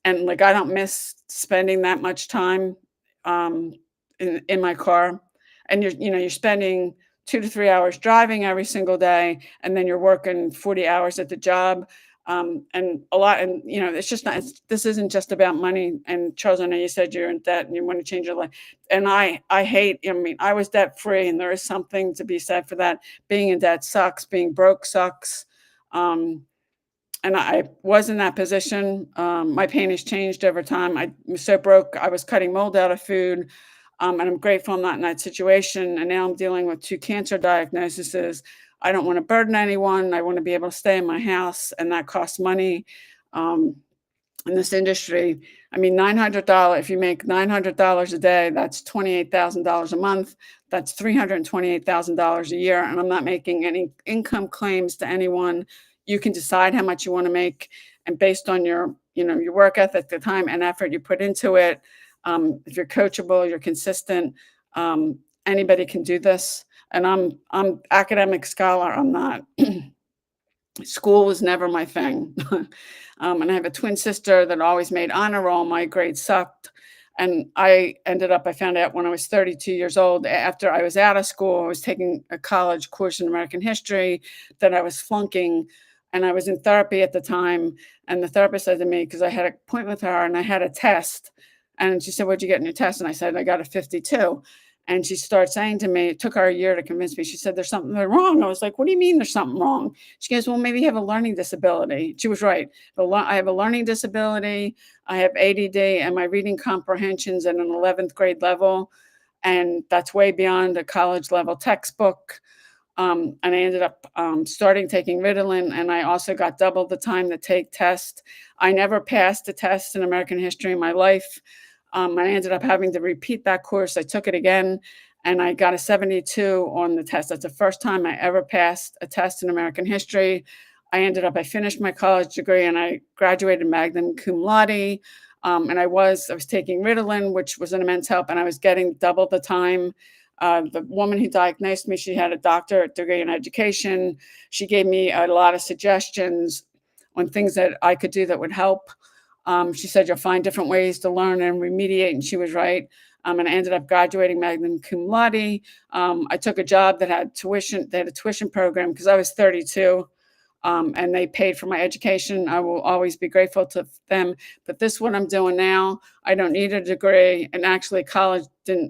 And like, I don't miss spending that much time um, in my car. And you're spending 2 to 3 hours driving every single day, and then you're working 40 hours at the job. And a lot, and it's just not, this isn't just about money. And Charles, I know you said you're in debt and you want to change your life. And I mean, I was debt free, and there is something to be said for that. Being in debt sucks. Being broke sucks. And I was in that position. My pain has changed over time. I was so broke, I was cutting mold out of food. And I'm grateful I'm not in that situation. And now I'm dealing with 2 cancer diagnoses. I don't want to burden anyone. I want to be able to stay in my house, and that costs money. Um, in this industry, I mean, $900, if you make $900 a day, that's $28,000 a month. That's $328,000 a year. And I'm not making any income claims to anyone. You can decide how much you want to make, and based on your work ethic, the time and effort you put into it. If you're coachable, you're consistent, anybody can do this. And I'm academic scholar. I'm not. School was never my thing. And I have a twin sister that always made honor roll. My grades sucked. And I found out when I was 32 years old, after I was out of school, I was taking a college course in American history, that I was flunking. And I was in therapy at the time. And the therapist said to me, because I had an appointment with her and I had a test. And she said, "What'd you get in your test?" And I said, "I got a 52. And she started saying to me, it took her a year to convince me. She said, "There's something wrong." I was like, "What do you mean there's something wrong?" She goes, "Well, maybe you have a learning disability." She was right. I have a learning disability. I have ADD, and my reading comprehension's at an 11th grade level. And that's way beyond a college level textbook. And I ended up starting taking Ritalin, and I also got double the time to take tests. I never passed a test in American history in my life. I ended up having to repeat that course. I took it again, and I got a 72 on the test. That's the first time I ever passed a test in American history. I finished my college degree and I graduated magna cum laude. And I was taking Ritalin, which was an immense help, and I was getting double the time. The woman who diagnosed me, she had a doctorate degree in education. She gave me a lot of suggestions on things that I could do that would help. She said, you'll find different ways to learn and remediate, and she was right. And I ended up graduating magna cum laude. I took a job that had tuition, they had a tuition program because I was 32, and they paid for my education. I will always be grateful to them. But this is what I'm doing now. I don't need a degree, and actually, college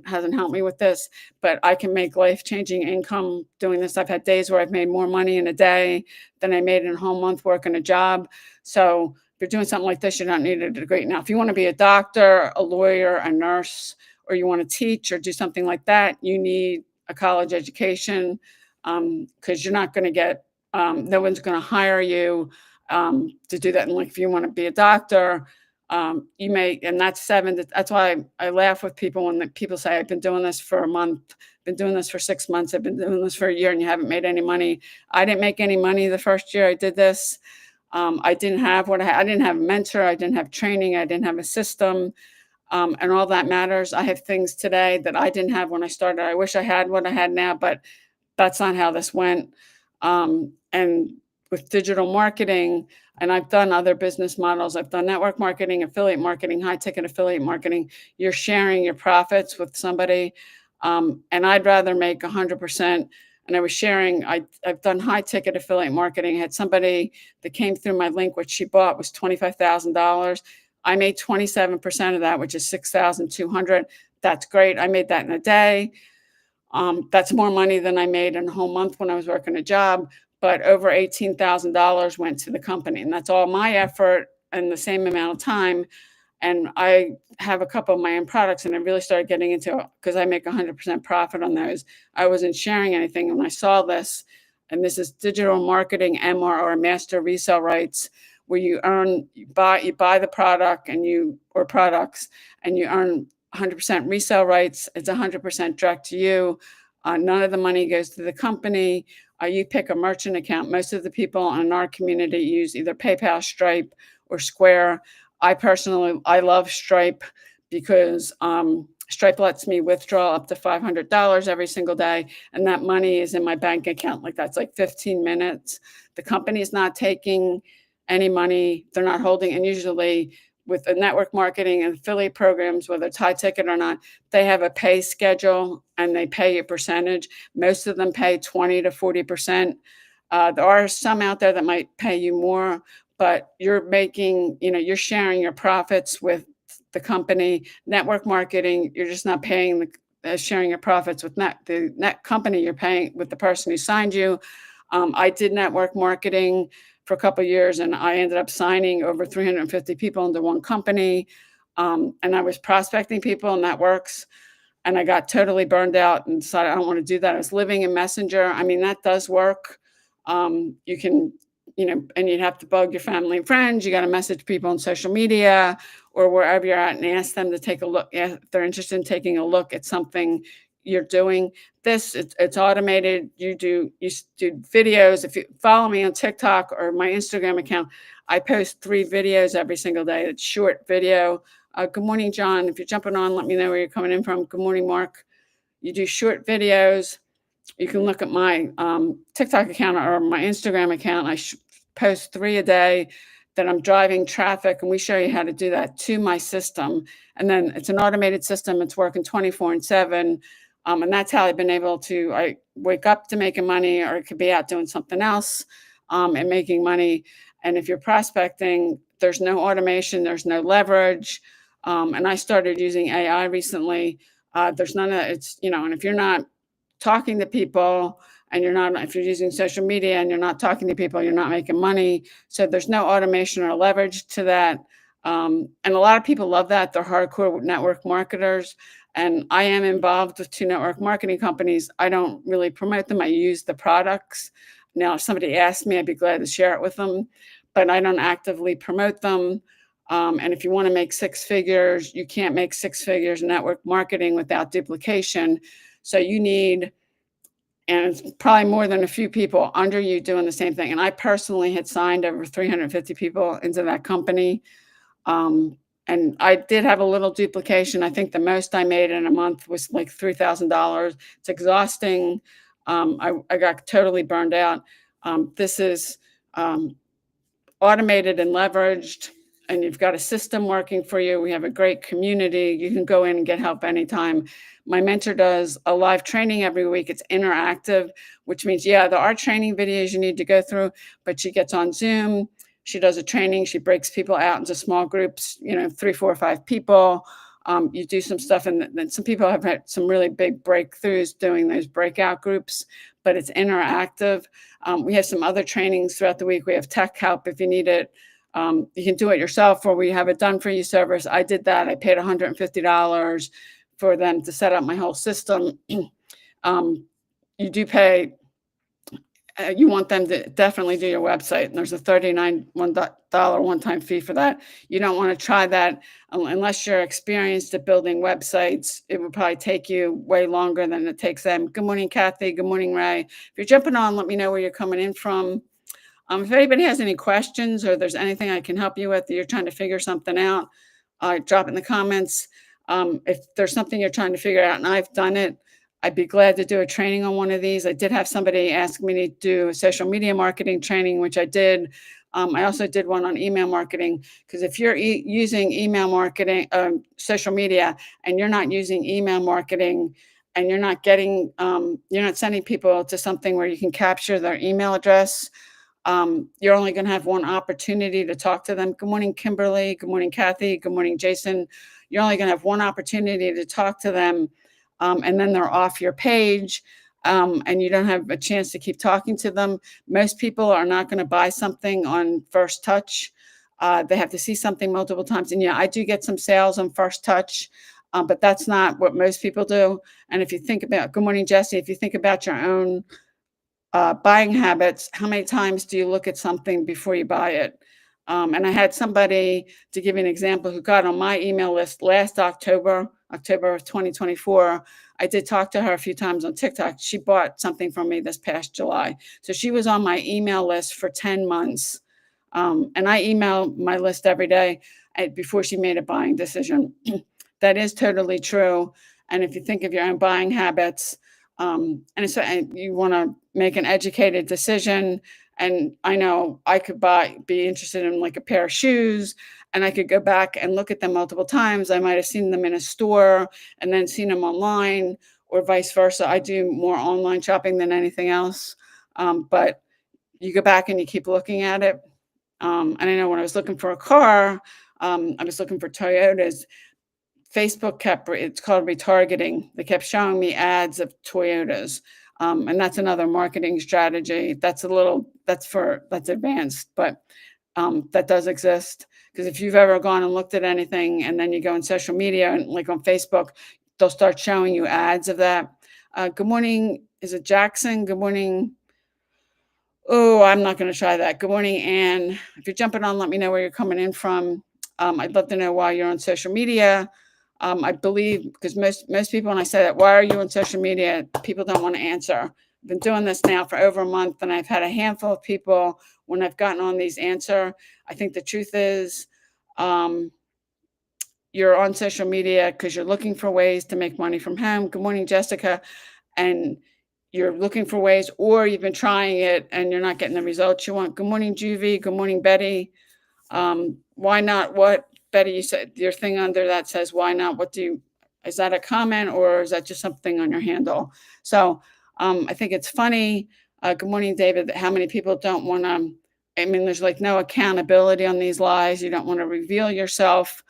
hasn't helped me with this. But I can make life-changing income doing this. I've had days where I've made more money in a day than I made in a whole month working a job. So if you're doing something like this, you don't need a degree. Now, if you want to be a doctor, a lawyer, a nurse, or you want to teach or do something like that, you need a college education, because you're not going to get no one's going to hire you to do that. And like, if you want to be a doctor, you may, and that's why I laugh with people when people say, I've been doing this for a month, been doing this for 6 months, I've been doing this for a year, and you haven't made any money. I didn't make any money the first year I did this. I didn't have I didn't have a mentor, I didn't have training, I didn't have a system. And all that matters. I have things today that I didn't have when I started. I wish I had what I had now, but that's not how this went. And with digital marketing, and I've done other business models, I've done network marketing, affiliate marketing, high ticket affiliate marketing. You're sharing your profits with somebody. And I'd rather make 100%. And I was sharing, I've done high ticket affiliate marketing. I had somebody that came through my link, which she bought was $25,000. I made 27% of that, which is 6,200. That's great. I made that in a day. That's more money than I made in a whole month when I was working a job, but over $18,000 went to the company, and that's all my effort and the same amount of time. And I have a couple of my own products, and I really started getting into it because I make 100% profit on those. I wasn't sharing anything. And when I saw this, and this is digital marketing MRR, master resale rights, where you buy the product or products, and you earn 100% resale rights. It's 100% direct to you. None of the money goes to the company. You pick a merchant account. Most of the people in our community use either PayPal, Stripe, or Square. I love Stripe because Stripe lets me withdraw up to $500 every single day, and that money is in my bank account. Like, that's like 15 minutes. The company is not taking any money. They're not holding, and usually with the network marketing and affiliate programs, whether it's high ticket or not, they have a pay schedule and they pay a percentage. Most of them pay 20 to 40%. There are some out there that might pay you more, but you're sharing your profits with the company. Network marketing, you're just not paying sharing your profits with the net company. You're paying with the person who signed you. I did network marketing for a couple of years, and I ended up signing over 350 people into one company. And I was prospecting people, and that works. And I got totally burned out and decided I don't want to do that. I was living in Messenger. I mean, that does work. You can, and you'd have to bug your family and friends. You got to message people on social media or wherever you're at and ask them to take a look, if they're interested in taking a look at something you're doing. It's automated. You do videos. If you follow me on TikTok or my Instagram account, I post 3 videos every single day. It's short video. Good morning, John. If you're jumping on, let me know where you're coming in from. Good morning, Mark. You do short videos. You can look at my TikTok account or my Instagram account. I post 3 a day that I'm driving traffic, and we show you how to do that to my system. And then it's an automated system. It's working 24/7. And that's how I've been able to, I wake up to making money, or it could be out doing something else and making money. And if you're prospecting, there's no automation, there's no leverage. And I started using AI recently. There's none of it's, and if you're not talking to people and if you're using social media and you're not talking to people, you're not making money. So there's no automation or leverage to that. And a lot of people love that. They're hardcore network marketers. And I am involved with 2 network marketing companies. I don't really promote them. I use the products. Now, if somebody asks me, I'd be glad to share it with them, but I don't actively promote them. And if you want to make 6 figures, you can't make 6 figures in network marketing without duplication. So you need, and it's probably more than a few people under you doing the same thing. And I personally had signed over 350 people into that company. Um, and I did have a little duplication. I think the most I made in a month was like $3,000. It's exhausting. I got totally burned out. This is um, automated and leveraged, and you've got a system working for you. We have a great community. You can go in and get help anytime. My mentor does a live training every week. It's interactive, which means, yeah, there are training videos you need to go through, but she gets on Zoom. She does a training. She breaks people out into small groups, 3, 4, 5 people. You do some stuff, and then some people have had some really big breakthroughs doing those breakout groups, but it's interactive. We have some other trainings throughout the week. We have tech help if you need it. You can do it yourself, or we have it done for you service. I did that. I paid $150 for them to set up my whole system. You do pay. You want them to definitely do your website, and there's a $39 one-time fee for that. You don't want to try that unless you're experienced at building websites. It would probably take you way longer than it takes them. Good morning, Kathy. Good morning, Ray. If you're jumping on, let me know where you're coming in from. If anybody has any questions or there's anything I can help you with, you're trying to figure something out, drop it in the comments. If there's something you're trying to figure out and I've done it, I'd be glad to do a training on one of these. I did have somebody ask me to do a social media marketing training, which I did. I also did one on email marketing, because if you're using email marketing, social media, and you're not using email marketing, and you're not sending people to something where you can capture their email address, you're only going to have one opportunity to talk to them. Good morning, Kimberly. Good morning, Kathy. Good morning, Jason. You're only going to have one opportunity to talk to them, and then they're off your page, and you don't have a chance to keep talking to them. Most people are not going to buy something on first touch. They have to see something multiple times. And yeah, I do get some sales on first touch, but that's not what most people do. And if you think about, good morning, Jesse, if you think about your own buying habits, how many times do you look at something before you buy it? And I had somebody, to give you an example, who got on my email list last October of 2024. I did talk to her a few times on TikTok. She bought something from me this past July. So she was on my email list for 10 months. And I email my list every day before she made a buying decision. That is totally true. And if you think of your own buying habits, and you want to make an educated decision, and I know I could be interested in like a pair of shoes, and I could go back and look at them multiple times. I might have seen them in a store and then seen them online, or vice versa. I do more online shopping than anything else. But you go back and you keep looking at it. And I know when I was looking for a car, I was looking for Toyotas. Facebook it's called retargeting. They kept showing me ads of Toyotas. And that's another marketing strategy. That's advanced, but that does exist. Because if you've ever gone and looked at anything and then you go on social media and like on Facebook, they'll start showing you ads of that. Good morning. Is it Jackson? Good morning. Oh, I'm not going to try that. Good morning, Anne. If you're jumping on, let me know where you're coming in from. I'd love to know why you're on social media. I believe, because most people, when I say that, why are you on social media? People don't want to answer. I've been doing this now for over a month, and I've had a handful of people, when I've gotten on these, answer. I think the truth is, you're on social media because you're looking for ways to make money from home. Good morning, Jessica. And you're looking for ways, or you've been trying it and you're not getting the results you want. Good morning, Juvie. Good morning, Betty. Why not? What, Betty, you said your thing under that says, why not? Is that a comment, or is that just something on your handle? So I think it's funny. Good morning, David. How many people don't want to, there's like no accountability on these lies. You don't want to reveal yourself.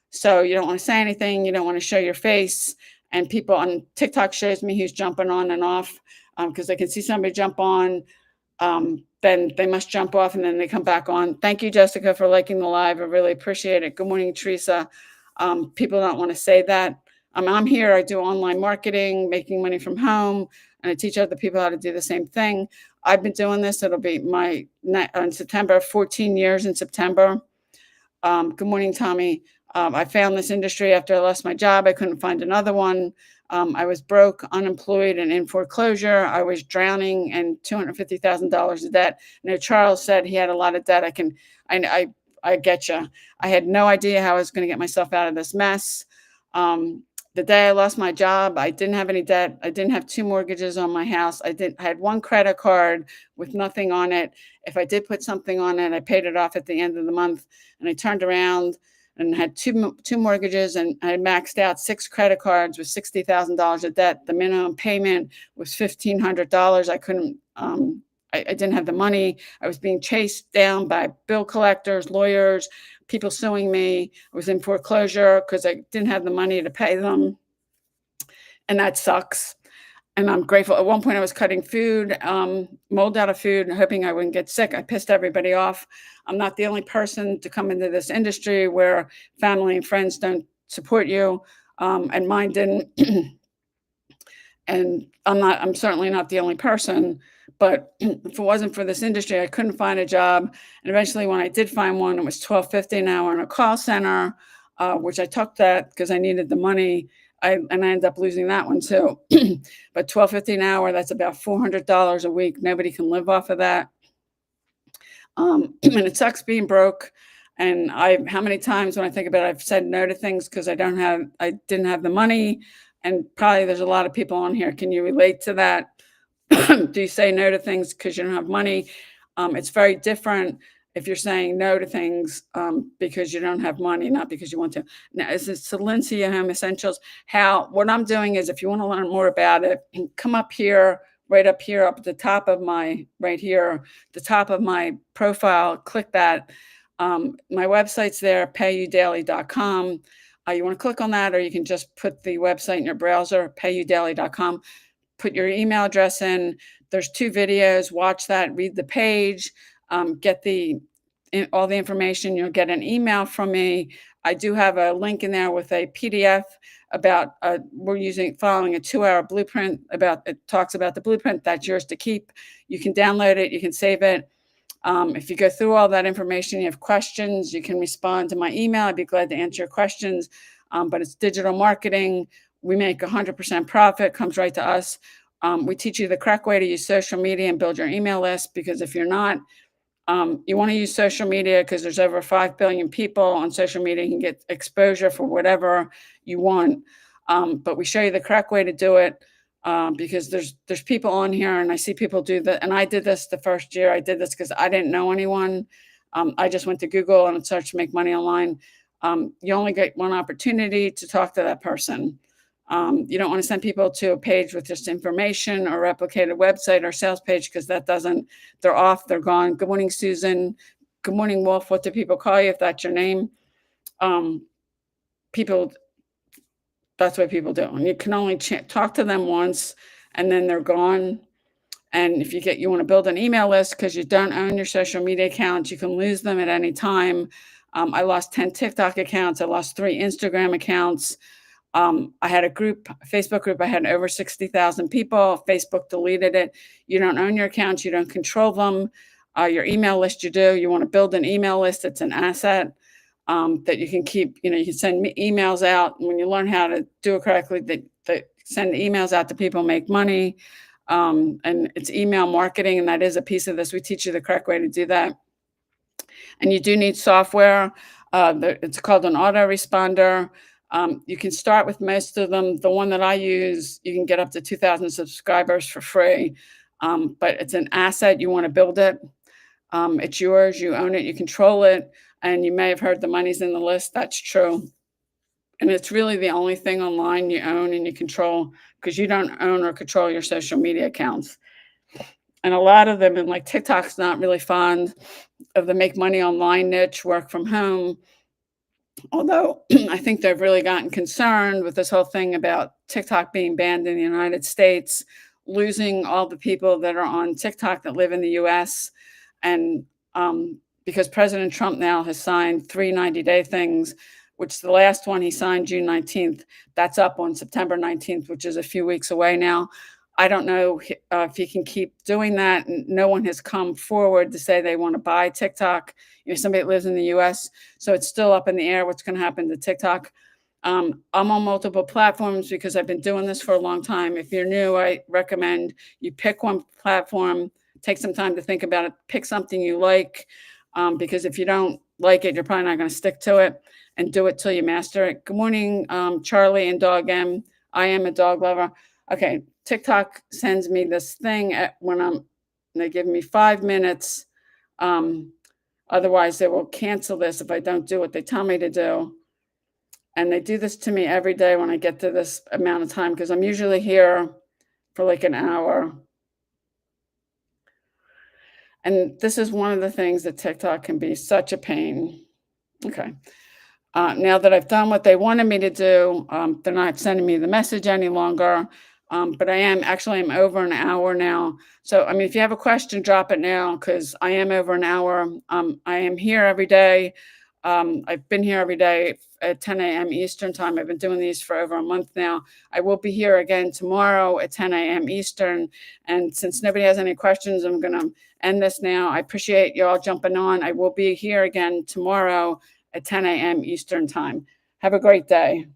So you don't want to say anything. You don't want to show your face. And people on TikTok shows me who's jumping on and off, because they can see somebody jump on, then they must jump off, and then they come back on. Thank you, Jessica, for liking the live. I really appreciate it. Good morning, Teresa. People don't want to say that. I'm here. I do online marketing, making money from home, and I teach other people how to do the same thing. I've been doing this. It'll be in September, 14 years in September. Good morning, Tommy. I found this industry after I lost my job. I couldn't find another one. I was broke, unemployed, and in foreclosure. I was drowning in $250,000 of debt. Charles said he had a lot of debt. I, I get you. I had no idea how I was going to get myself out of this mess. Um, the day I lost my job, I didn't have any debt. I didn't have two mortgages on my house. I had one credit card with nothing on it. If I did put something on it, I paid it off at the end of the month. And I turned around and had two mortgages, and I maxed out six credit cards with $60,000 of debt. The minimum payment was $1,500. I couldn't. I didn't have the money. I was being chased down by bill collectors, lawyers, people suing me. I was in foreclosure because I didn't have the money to pay them, and that sucks. And I'm grateful. At one point, I was cutting food, mold out of food, hoping I wouldn't get sick. I pissed everybody off. I'm not the only person to come into this industry where family and friends don't support you, and mine didn't. And I'm certainly not the only person. But if it wasn't for this industry, I couldn't find a job. And eventually, when I did find one, it was $12.50 an hour in a call center, which I took that because I needed the money. And I ended up losing that one too. But $12.50 an hour, that's about $400 a week. Nobody can live off of that. And it sucks being broke. And how many times when I think about it, I've said no to things because I didn't have the money. And probably there's a lot of people on here. Can you relate to that? Do you say no to things because you don't have money? It's very different if you're saying no to things because you don't have money, not because you want to. Now, is it Silencia Home Essentials? What I'm doing is, if you want to learn more about it, come up here, right up here, up at the top of right here, the top of my profile, click that. My website's there, payudaily.com. You want to click on that, or you can just put the website in your browser, payudaily.com. Put your email address in. There's 2 videos. Watch that. Read the page. Get all the information. You'll get an email from me. I do have a link in there with a PDF about we're following a 2-hour blueprint. It talks about the blueprint. That's yours to keep. You can download it. You can save it. If you go through all that information, you have questions, you can respond to my email. I'd be glad to answer your questions. But it's digital marketing. We make 100% profit, comes right to us. We teach you the correct way to use social media and build your email list, because if you're not, you want to use social media because there's over 5 billion people on social media. You can get exposure for whatever you want. But we show you the correct way to do it, because there's people on here, and I see people do that. And I did this the first year. I did this because I didn't know anyone. I just went to Google and searched to make money online. You only get one opportunity to talk to that person. You don't want to send people to a page with just information or replicate a website or sales page, because they're off, they're gone. Good morning, Susan. Good morning, Wolf. What do people call you if that's your name? That's what people do. And you can only talk to them once, and then they're gone. And if you want to build an email list because you don't own your social media accounts, you can lose them at any time. I lost 10 TikTok accounts. I lost 3 Instagram accounts. I had a Facebook group. I had over 60,000 people. Facebook deleted it. You don't own your accounts. You don't control them. Your email list, you do. You want to build an email list. It's an asset that you can keep. You can send emails out. When you learn how to do it correctly, that send emails out to people, make money. And it's email marketing, and that is a piece of this. We teach you the correct way to do that. And you do need software. It's called an autoresponder. You can start with most of them. The one that I use, you can get up to 2,000 subscribers for free. But it's an asset. You want to build it. It's yours. You own it. You control it. And you may have heard the money's in the list. That's true. And it's really the only thing online you own and you control, because you don't own or control your social media accounts. And a lot of them, and like TikTok's not really fond of the make money online niche, work from home. Although I think they've really gotten concerned with this whole thing about TikTok being banned in the United States, losing all the people that are on TikTok that live in the US. And because President Trump now has signed 3 90-day things, which the last one he signed June 19th, that's up on September 19th, which is a few weeks away now. I don't know if you can keep doing that. No one has come forward to say they want to buy TikTok. Somebody that lives in the US, so it's still up in the air what's going to happen to TikTok. I'm on multiple platforms because I've been doing this for a long time. If you're new, I recommend you pick one platform, take some time to think about it, pick something you like, because if you don't like it, you're probably not going to stick to it, and do it till you master it. Good morning, Charlie and Dog M. I am a dog lover. Okay, TikTok sends me this thing they give me 5 minutes. Um, Otherwise, they will cancel this if I don't do what they tell me to do. And they do this to me every day when I get to this amount of time because I'm usually here for like an hour. And this is one of the things that TikTok can be such a pain. Okay. Now that I've done what they wanted me to do, they're not sending me the message any longer. But I'm over an hour now. So, I mean, if you have a question, drop it now because I am over an hour. I am here every day. I've been here every day at 10 a.m. Eastern time. I've been doing these for over a month now. I will be here again tomorrow at 10 a.m. Eastern. And since nobody has any questions, I'm going to end this now. I appreciate you all jumping on. I will be here again tomorrow at 10 a.m. Eastern time. Have a great day.